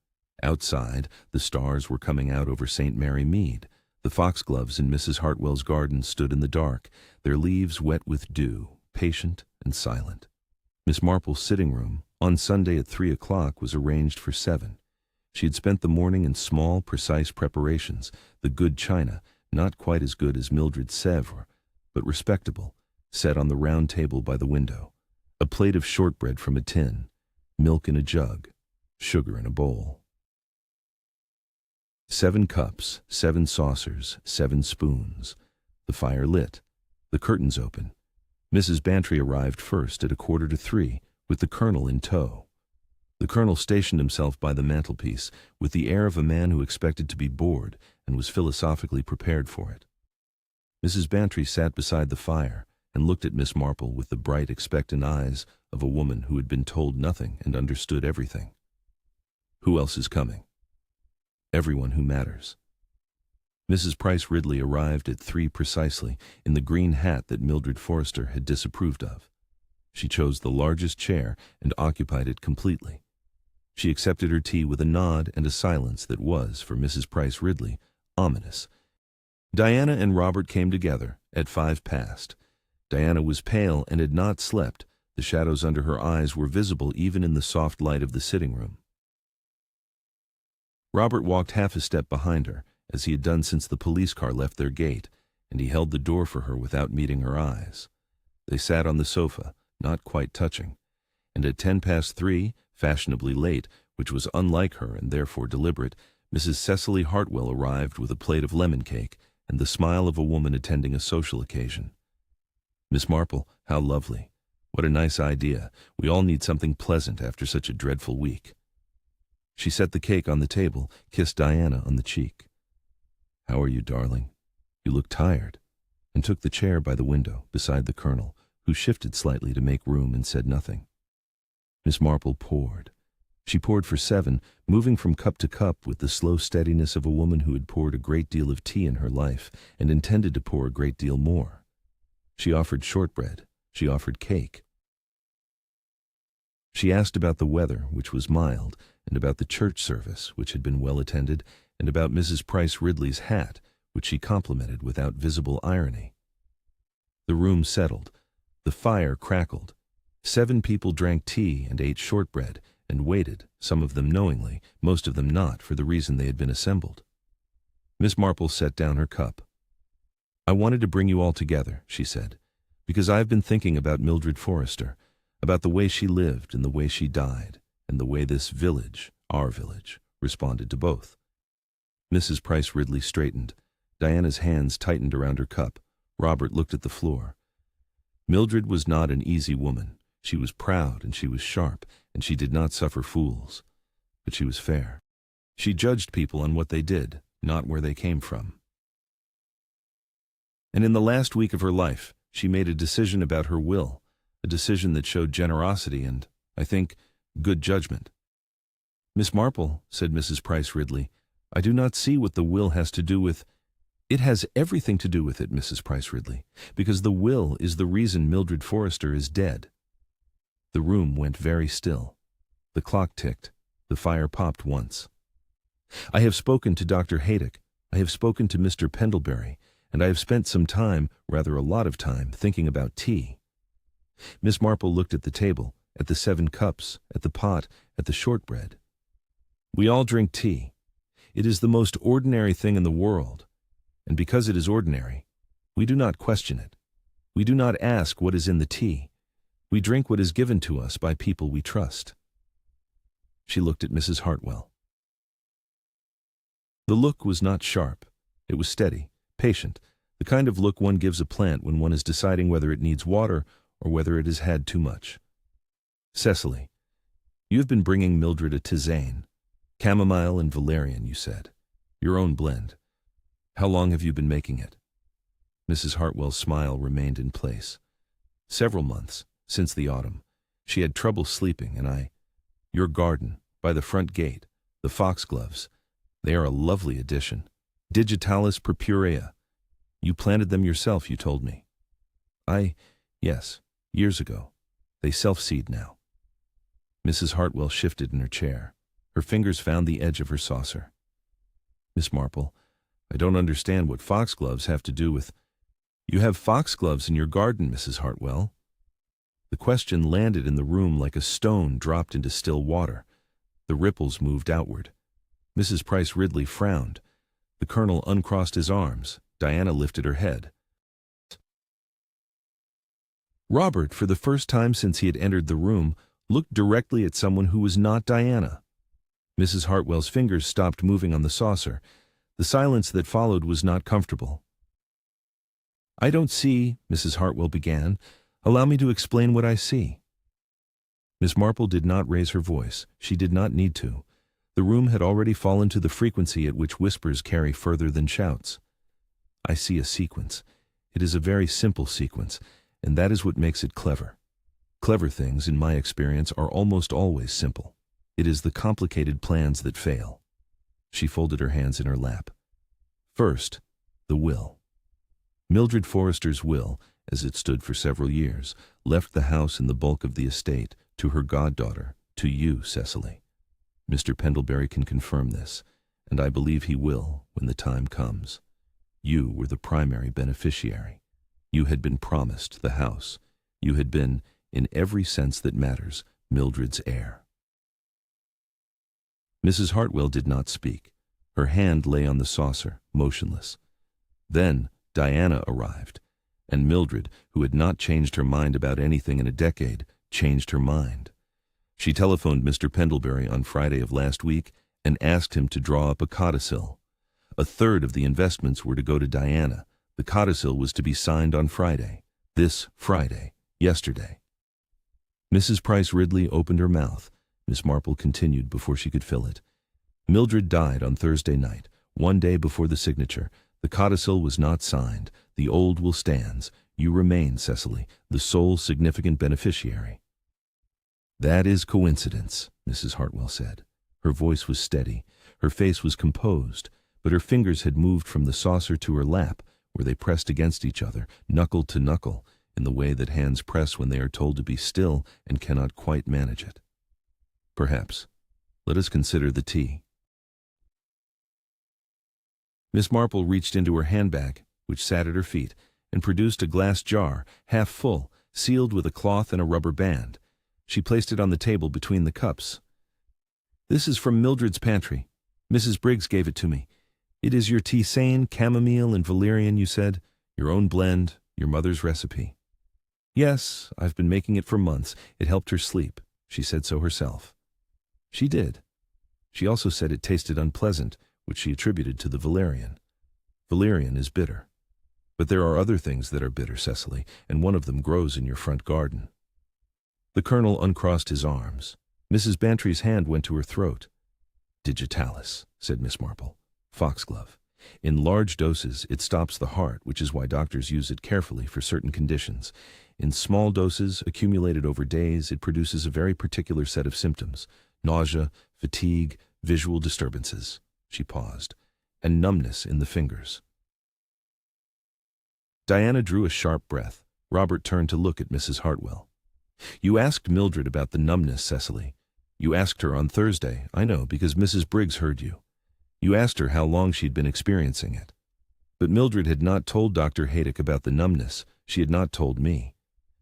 Outside, the stars were coming out over St. Mary Mead. The foxgloves in Mrs. Hartwell's garden stood in the dark, their leaves wet with dew, patient and silent. Miss Marple's sitting room, on Sunday at 3 o'clock, was arranged for 7. She had spent the morning in small, precise preparations, the good china, not quite as good as Mildred's Sèvres, but respectable, set on the round table by the window. A plate of shortbread from a tin, milk in a jug, sugar in a bowl. 7 cups, 7 saucers, 7 spoons. The fire lit, the curtains open. Mrs. Bantry arrived first at 2:45, with the Colonel in tow. The Colonel stationed himself by the mantelpiece with the air of a man who expected to be bored and was philosophically prepared for it. Mrs. Bantry sat beside the fire and looked at Miss Marple with the bright, expectant eyes of a woman who had been told nothing and understood everything. Who else is coming? Everyone who matters. Mrs. Price Ridley arrived at 3 precisely, in the green hat that Mildred Forrester had disapproved of. She chose the largest chair and occupied it completely. She accepted her tea with a nod and a silence that was, for Mrs. Price Ridley, ominous. Diana and Robert came together at 5 past. Diana was pale and had not slept. The shadows under her eyes were visible even in the soft light of the sitting room. Robert walked half a step behind her, as he had done since the police car left their gate, and he held the door for her without meeting her eyes. They sat on the sofa, not quite touching, and at 3:10, fashionably late, which was unlike her and therefore deliberate, Mrs. Cecily Hartwell arrived with a plate of lemon cake and the smile of a woman attending a social occasion. Miss Marple, how lovely. What a nice idea. We all need something pleasant after such a dreadful week. She set the cake on the table, kissed Diana on the cheek. How are you, darling? You look tired, and took the chair by the window beside the Colonel, who shifted slightly to make room and said nothing. Miss Marple poured. She poured for 7, moving from cup to cup with the slow steadiness of a woman who had poured a great deal of tea in her life and intended to pour a great deal more. She offered shortbread. She offered cake. She asked about the weather, which was mild, and about the church service, which had been well attended, and about Mrs. Price Ridley's hat, which she complimented without visible irony. The room settled. The fire crackled. 7 people drank tea and ate shortbread, and waited, some of them knowingly, most of them not, for the reason they had been assembled. Miss Marple set down her cup. I wanted to bring you all together, she said, because I have been thinking about Mildred Forrester, about the way she lived and the way she died, and the way this village, our village, responded to both. Mrs. Price Ridley straightened. Diana's hands tightened around her cup. Robert looked at the floor. Mildred was not an easy woman. She was proud and she was sharp, and she did not suffer fools. But she was fair. She judged people on what they did, not where they came from. And in the last week of her life, she made a decision about her will, a decision that showed generosity and, I think, good judgment. "Miss Marple," said Mrs. Price Ridley, "I do not see what the will has to do with—" "It has everything to do with it, Mrs. Price Ridley, because the will is the reason Mildred Forrester is dead." The room went very still. The clock ticked. The fire popped once. "I have spoken to Dr. Haydock. I have spoken to Mr. Pendlebury, and I have spent some time, rather a lot of time, thinking about tea." Miss Marple looked at the table, at the 7 cups, at the pot, at the shortbread. "We all drink tea. It is the most ordinary thing in the world, and because it is ordinary, we do not question it. We do not ask what is in the tea. We drink what is given to us by people we trust." She looked at Mrs. Hartwell. The look was not sharp. It was steady, patient, the kind of look one gives a plant when one is deciding whether it needs water or whether it has had too much. "Cecily, you have been bringing Mildred a tisane. Chamomile and valerian, you said. Your own blend. How long have you been making it?" Mrs. Hartwell's smile remained in place. "Several months, since the autumn. She had trouble sleeping, and Your garden, by the front gate, the foxgloves, they are a lovely addition. Digitalis purpurea. You planted them yourself, you told me." Yes, years ago. They self-seed now." Mrs. Hartwell shifted in her chair. Her fingers found the edge of her saucer. "Miss Marple, I don't understand what foxgloves have to do with—" "You have foxgloves in your garden, Mrs. Hartwell." The question landed in the room like a stone dropped into still water. The ripples moved outward. Mrs. Price Ridley frowned. The Colonel uncrossed his arms. Diana lifted her head. Robert, for the first time since he had entered the room, looked directly at someone who was not Diana. Mrs. Hartwell's fingers stopped moving on the saucer. The silence that followed was not comfortable. "I don't see," Mrs. Hartwell began. "Allow me to explain what I see." Miss Marple did not raise her voice. She did not need to. The room had already fallen to the frequency at which whispers carry further than shouts. "I see a sequence. It is a very simple sequence, and that is what makes it clever. Clever things, in my experience, are almost always simple. It is the complicated plans that fail." She folded her hands in her lap. "First, the will. Mildred Forrester's will, as it stood for several years, left the house and the bulk of the estate to her goddaughter, to you, Cecily. Mr. Pendlebury can confirm this, and I believe he will when the time comes. You were the primary beneficiary. You had been promised the house. You had been, in every sense that matters, Mildred's heir." Mrs. Hartwell did not speak. Her hand lay on the saucer, motionless. Then Diana arrived, and Mildred, who had not changed her mind about anything in a decade, changed her mind. She telephoned Mr. Pendlebury on Friday of last week and asked him to draw up a codicil. 1/3 of the investments were to go to Diana. The codicil was to be signed on Friday. This Friday. Yesterday. Mrs. Price Ridley opened her mouth. Miss Marple continued before she could fill it. "Mildred died on Thursday night, one day before the signature. The codicil was not signed. The old will stands. You remain, Cecily, the sole significant beneficiary." "That is coincidence," Mrs. Hartwell said. Her voice was steady. Her face was composed, but her fingers had moved from the saucer to her lap, where they pressed against each other, knuckle to knuckle, in the way that hands press when they are told to be still and cannot quite manage it. "Perhaps. Let us consider the tea." Miss Marple reached into her handbag, which sat at her feet, and produced a glass jar, half full, sealed with a cloth and a rubber band. She placed it on the table between the cups. "This is from Mildred's pantry. Mrs. Briggs gave it to me. It is your tisane, chamomile, and valerian, you said, your own blend, your mother's recipe." "Yes, I've been making it for months. It helped her sleep. She said so herself." "She did. She also said it tasted unpleasant, which she attributed to the valerian." Valerian is bitter. But there are other things that are bitter, Cecily, and one of them grows in your front garden. The colonel uncrossed his arms. Mrs. Bantry's hand went to her throat. Digitalis, said Miss Marple. Foxglove. In large doses, it stops the heart, which is why doctors use it carefully for certain conditions. In small doses, accumulated over days, it produces a very particular set of symptoms: nausea, fatigue, visual disturbances. She paused. And numbness in the fingers. Diana drew a sharp breath. Robert turned to look at Mrs. Hartwell. You asked Mildred about the numbness, Cecily. You asked her on Thursday, I know, because Mrs. Briggs heard you. You asked her how long she'd been experiencing it. But Mildred had not told Dr. Haydock about the numbness. She had not told me.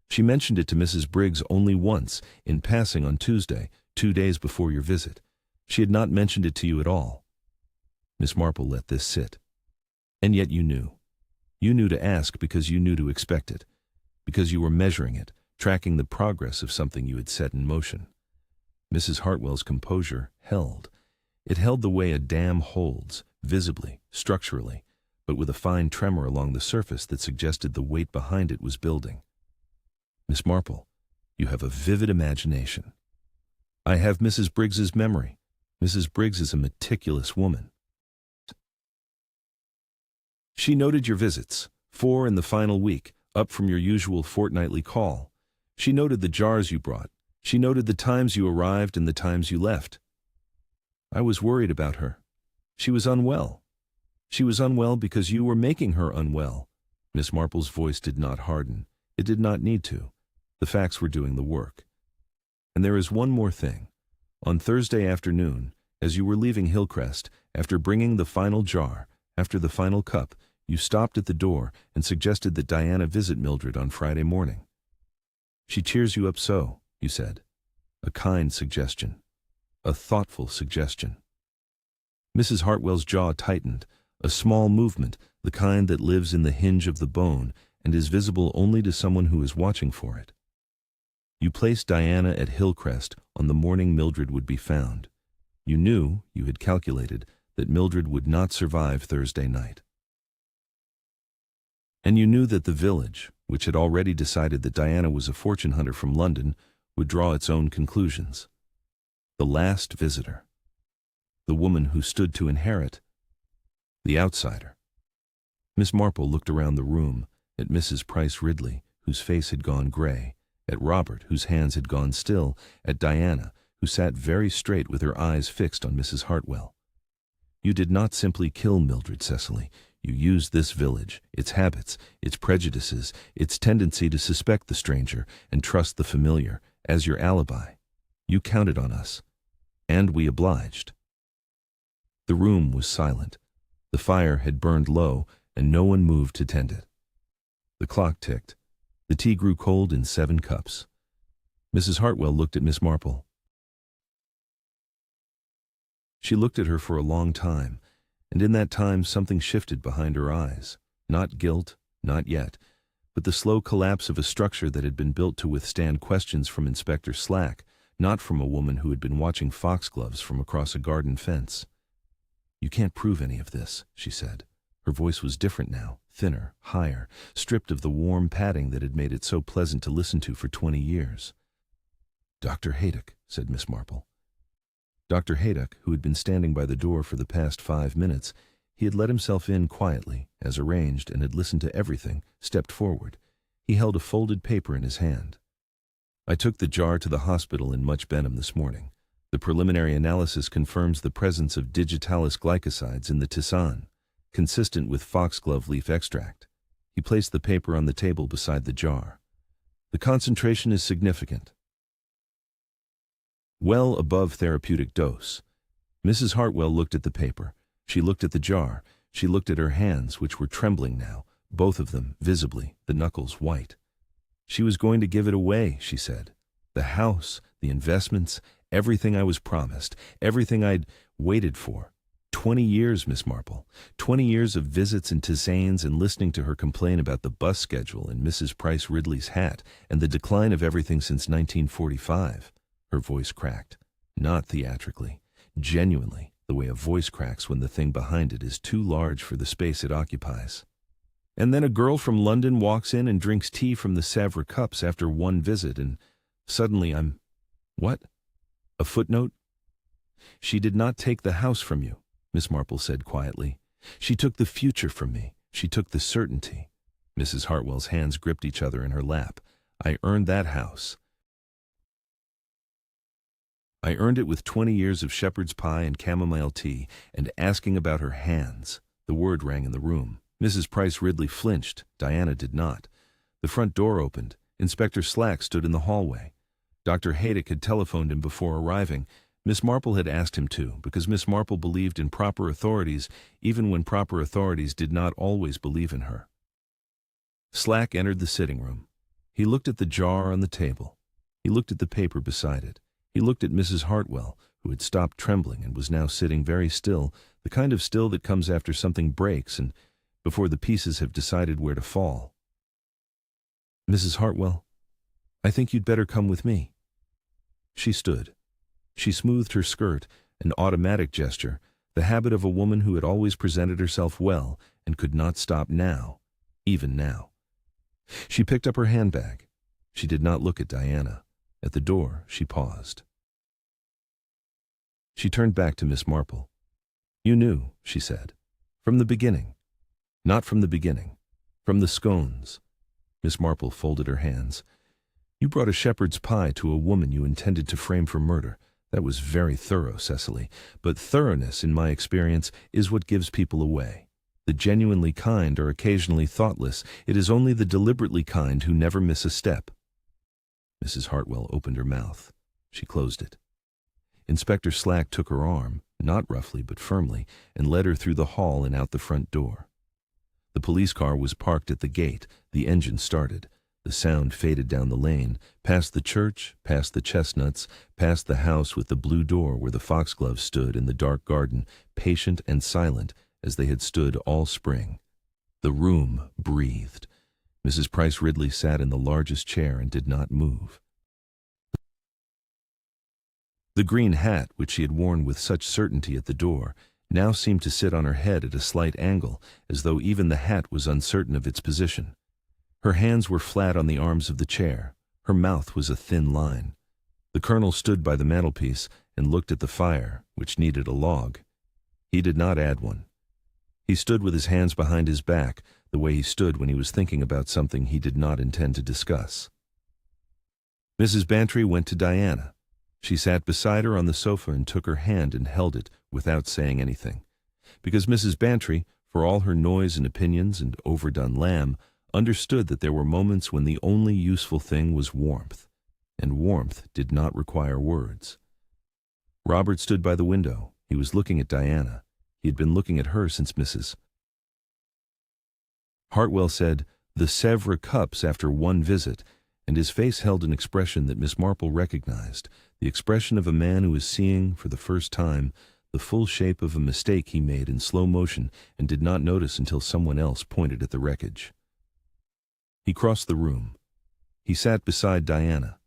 She mentioned it to Mrs. Briggs only once, in passing on Tuesday, 2 days before your visit. She had not mentioned it to you at all. Miss Marple let this sit. And yet you knew. You knew to ask because you knew to expect it, because you were measuring it, tracking the progress of something you had set in motion. Mrs. Hartwell's composure held. It held the way a dam holds, visibly, structurally, but with a fine tremor along the surface that suggested the weight behind it was building. Miss Marple, you have a vivid imagination. I have Mrs. Briggs's memory. Mrs. Briggs is a meticulous woman. She noted your visits, 4 in the final week, up from your usual fortnightly call. She noted the jars you brought. She noted the times you arrived and the times you left. I was worried about her. She was unwell. She was unwell because you were making her unwell. Miss Marple's voice did not harden. It did not need to. The facts were doing the work. And there is one more thing. On Thursday afternoon, as you were leaving Hillcrest, after bringing the final jar, after the final cup, you stopped at the door and suggested that Diana visit Mildred on Friday morning. She cheers you up so, you said. A kind suggestion. A thoughtful suggestion. Mrs. Hartwell's jaw tightened, a small movement, the kind that lives in the hinge of the bone and is visible only to someone who is watching for it. You placed Diana at Hillcrest on the morning Mildred would be found. You knew, you had calculated, that Mildred would not survive Thursday night. And you knew that the village, which had already decided that Diana was a fortune hunter from London, would draw its own conclusions. The last visitor. The woman who stood to inherit. The outsider. Miss Marple looked around the room, at Mrs. Price Ridley, whose face had gone gray, at Robert, whose hands had gone still, at Diana, who sat very straight with her eyes fixed on Mrs. Hartwell. You did not simply kill Mildred, Cecily. You used this village, its habits, its prejudices, its tendency to suspect the stranger and trust the familiar, as your alibi. You counted on us. And we obliged. The room was silent. The fire had burned low, and no one moved to tend it. The clock ticked. The tea grew cold in 7 cups. Mrs. Hartwell looked at Miss Marple. She looked at her for a long time, and in that time something shifted behind her eyes. Not guilt, not yet, but the slow collapse of a structure that had been built to withstand questions from Inspector Slack, not from a woman who had been watching foxgloves from across a garden fence. You can't prove any of this, she said. Her voice was different now, thinner, higher, stripped of the warm padding that had made it so pleasant to listen to for 20 years. Dr. Haydock, said Miss Marple. Dr. Haydock, who had been standing by the door for the past 5 minutes, he had let himself in quietly, as arranged, and had listened to everything, stepped forward. He held a folded paper in his hand. I took the jar to the hospital in Much Benham this morning. The preliminary analysis confirms the presence of digitalis glycosides in the tisane, consistent with foxglove leaf extract. He placed the paper on the table beside the jar. The concentration is significant. Well above therapeutic dose. Mrs. Hartwell looked at the paper. She looked at the jar. She looked at her hands, which were trembling now, both of them, visibly, the knuckles white. She was going to give it away, she said. The house, the investments, everything I was promised, everything I'd waited for. 20 years, Miss Marple. 20 years of visits and tisanes and listening to her complain about the bus schedule and Mrs. Price Ridley's hat and the decline of everything since 1945. Her voice cracked. Not theatrically. Genuinely. the way a voice cracks when the thing behind it is too large for the space it occupies. And then a girl from London walks in and drinks tea from the Sèvres cups after one visit, and suddenly I'm... What? A footnote? She did not take the house from you, Miss Marple said quietly. She took the future from me. She took the certainty. Mrs. Hartwell's hands gripped each other in her lap. I earned that house. I earned it with 20 years of shepherd's pie and chamomile tea, and asking about her hands. The word rang in the room. Mrs. Price Ridley flinched. Diana did not. The front door opened. Inspector Slack stood in the hallway. Dr. Haydock had telephoned him before arriving. Miss Marple had asked him to, because Miss Marple believed in proper authorities, even when proper authorities did not always believe in her. Slack entered the sitting room. He looked at the jar on the table. He looked at the paper beside it. He looked at Mrs. Hartwell, who had stopped trembling and was now sitting very still, the kind of still that comes after something breaks and before the pieces have decided where to fall. Mrs. Hartwell, I think you'd better come with me. She stood. She smoothed her skirt, an automatic gesture, the habit of a woman who had always presented herself well and could not stop now, even now. She picked up her handbag. She did not look at Diana. At the door, she paused. She turned back to Miss Marple. You knew, she said. From the beginning. Not from the beginning. From the scones. Miss Marple folded her hands. You brought a shepherd's pie to a woman you intended to frame for murder. That was very thorough, Cecily. But thoroughness, in my experience, is what gives people away. The genuinely kind are occasionally thoughtless. It is only the deliberately kind who never miss a step. Mrs. Hartwell opened her mouth. She closed it. Inspector Slack took her arm, not roughly but firmly, and led her through the hall and out the front door. The police car was parked at the gate. The engine started. The sound faded down the lane, past the church, past the chestnuts, past the house with the blue door where the foxglove stood in the dark garden, patient and silent as they had stood all spring. The room breathed. Mrs. Price Ridley sat in the largest chair and did not move. The green hat, which she had worn with such certainty at the door, now seemed to sit on her head at a slight angle, as though even the hat was uncertain of its position. Her hands were flat on the arms of the chair. Her mouth was a thin line. The colonel stood by the mantelpiece and looked at the fire, which needed a log. He did not add one. He stood with his hands behind his back, the way he stood when he was thinking about something he did not intend to discuss. Mrs. Bantry went to Diana. She sat beside her on the sofa and took her hand and held it without saying anything, because Mrs. Bantry, for all her noise and opinions and overdone lamb, understood that there were moments when the only useful thing was warmth, and warmth did not require words. Robert stood by the window. He was looking at Diana. He had been looking at her since Mrs. Hartwell said, "The Sèvres cups after one visit," and his face held an expression that Miss Marple recognized, the expression of a man who is seeing, for the first time, the full shape of a mistake he made in slow motion and did not notice until someone else pointed at the wreckage. He crossed the room. He sat beside Diana.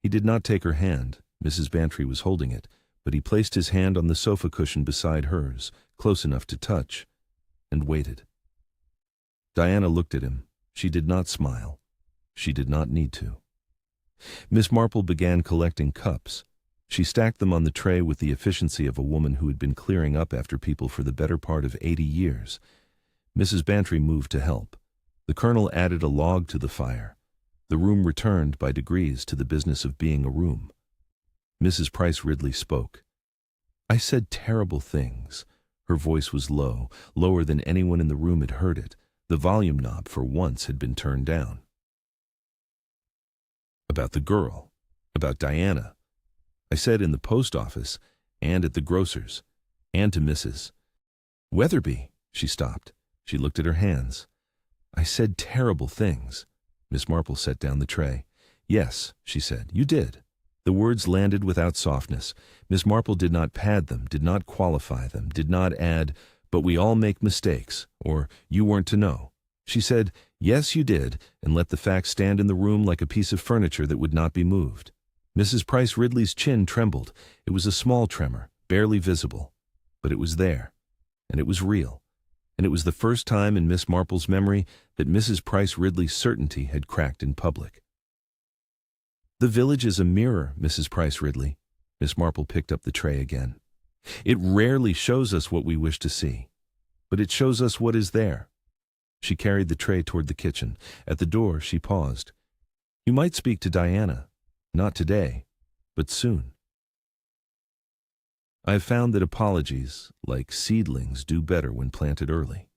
He did not take her hand. Mrs. Bantry was holding it, but he placed his hand on the sofa cushion beside hers, close enough to touch, and waited. Diana looked at him. She did not smile. She did not need to. Miss Marple began collecting cups. She stacked them on the tray with the efficiency of a woman who had been clearing up after people for the better part of 80 years. Mrs. Bantry moved to help. The colonel added a log to the fire. The room returned by degrees to the business of being a room. Mrs. Price Ridley spoke. I said terrible things. Her voice was low, lower than anyone in the room had heard it. The volume knob for once had been turned down. About the girl, about Diana. I said in the post office, and at the grocer's, and to Mrs. Weatherby. She stopped. She looked at her hands. I said terrible things. Miss Marple set down the tray. Yes, she said, you did. The words landed without softness. Miss Marple did not pad them, did not qualify them, did not add, but we all make mistakes, or you weren't to know. She said, yes, you did, and let the fact stand in the room like a piece of furniture that would not be moved. Mrs. Price Ridley's chin trembled. It was a small tremor, barely visible. But it was there, and it was real, and it was the first time in Miss Marple's memory that Mrs. Price Ridley's certainty had cracked in public. "The village is a mirror, Mrs. Price Ridley." Miss Marple picked up the tray again. "It rarely shows us what we wish to see, but it shows us what is there." She carried the tray toward the kitchen. At the door, she paused. "You might speak to Diana. Not today, but soon. I have found that apologies, like seedlings, do better when planted early."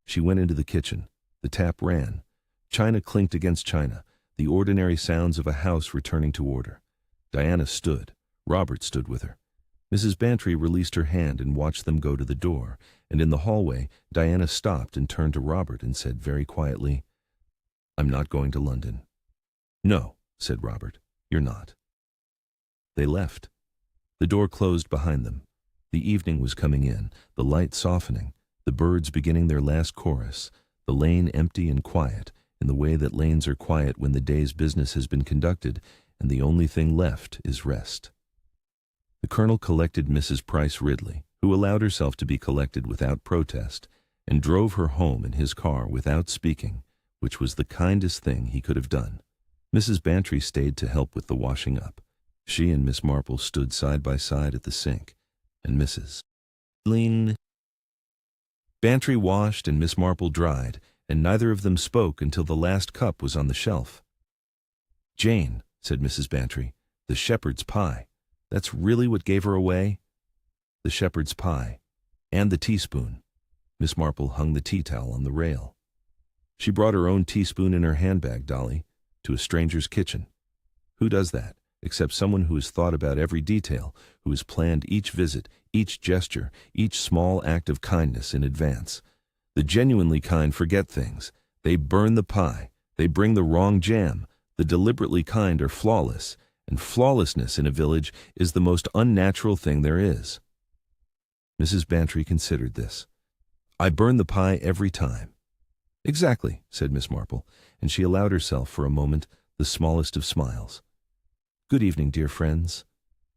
She went into the kitchen. The tap ran. China clinked against china, the ordinary sounds of a house returning to order. Diana stood. Robert stood with her. Mrs. Bantry released her hand and watched them go to the door, and in the hallway, Diana stopped and turned to Robert and said very quietly, "I'm not going to London." "No," said Robert, "you're not." They left. The door closed behind them. The evening was coming in, the light softening, the birds beginning their last chorus, the lane empty and quiet, in the way that lanes are quiet when the day's business has been conducted, and the only thing left is rest. The Colonel collected Mrs. Price Ridley, who allowed herself to be collected without protest, and drove her home in his car without speaking, which was the kindest thing he could have done. Mrs. Bantry stayed to help with the washing up. She and Miss Marple stood side by side at the sink, and Mrs. Bantry washed and Miss Marple dried, and neither of them spoke until the last cup was on the shelf. "Jane," said Mrs. Bantry, "the shepherd's pie. That's really what gave her away?" "The shepherd's pie. And the teaspoon." Miss Marple hung the tea towel on the rail. "She brought her own teaspoon in her handbag, Dolly, to a stranger's kitchen. Who does that, except someone who has thought about every detail, who has planned each visit, each gesture, each small act of kindness in advance? The genuinely kind forget things. They burn the pie. They bring the wrong jam. The deliberately kind are flawless, and flawlessness in a village is the most unnatural thing there is." Mrs. Bantry considered this. "I burn the pie every time." "Exactly," said Miss Marple, and she allowed herself for a moment the smallest of smiles. "Good evening, dear friends."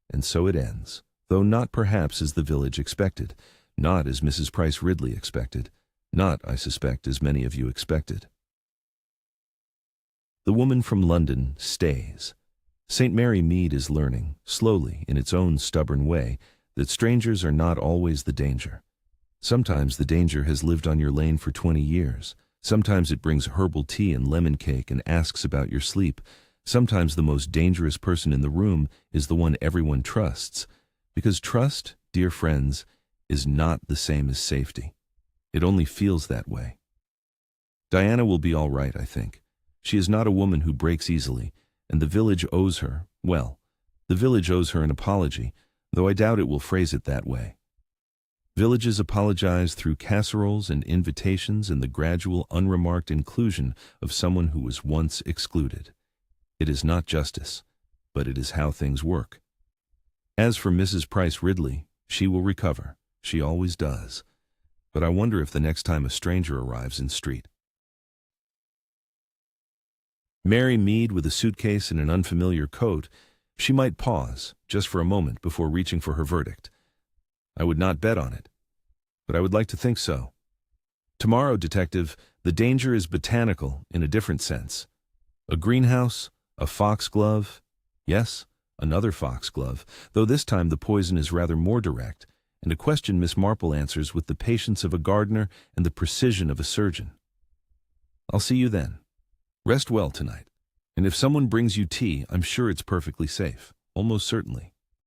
And so it ends, though not perhaps as the village expected, not as Mrs. Price Ridley expected, not, I suspect, as many of you expected. The woman from London stays. St. Mary Mead is learning, slowly, in its own stubborn way, that strangers are not always the danger. Sometimes the danger has lived on your lane for 20 years. Sometimes it brings herbal tea and lemon cake and asks about your sleep. Sometimes the most dangerous person in the room is the one everyone trusts, because trust, dear friends, is not the same as safety. It only feels that way. Diana will be all right, I think. She is not a woman who breaks easily, and the village owes her, well, the village owes her an apology, though I doubt it will phrase it that way. Villages apologize through casseroles and invitations and the gradual unremarked inclusion of someone who was once excluded. It is not justice, but it is how things work. As for Mrs. Price Ridley, she will recover. She always does. But I wonder if the next time a stranger arrives in street. Mary Mead with a suitcase and an unfamiliar coat, she might pause, just for a moment, before reaching for her verdict. I would not bet on it, but I would like to think so. Tomorrow, detective, the danger is botanical in a different sense. A greenhouse, a foxglove, yes, another foxglove, though this time the poison is rather more direct, and a question Miss Marple answers with the patience of a gardener and the precision of a surgeon. I'll see you then. Rest well tonight, and if someone brings you tea, I'm sure it's perfectly safe, almost certainly.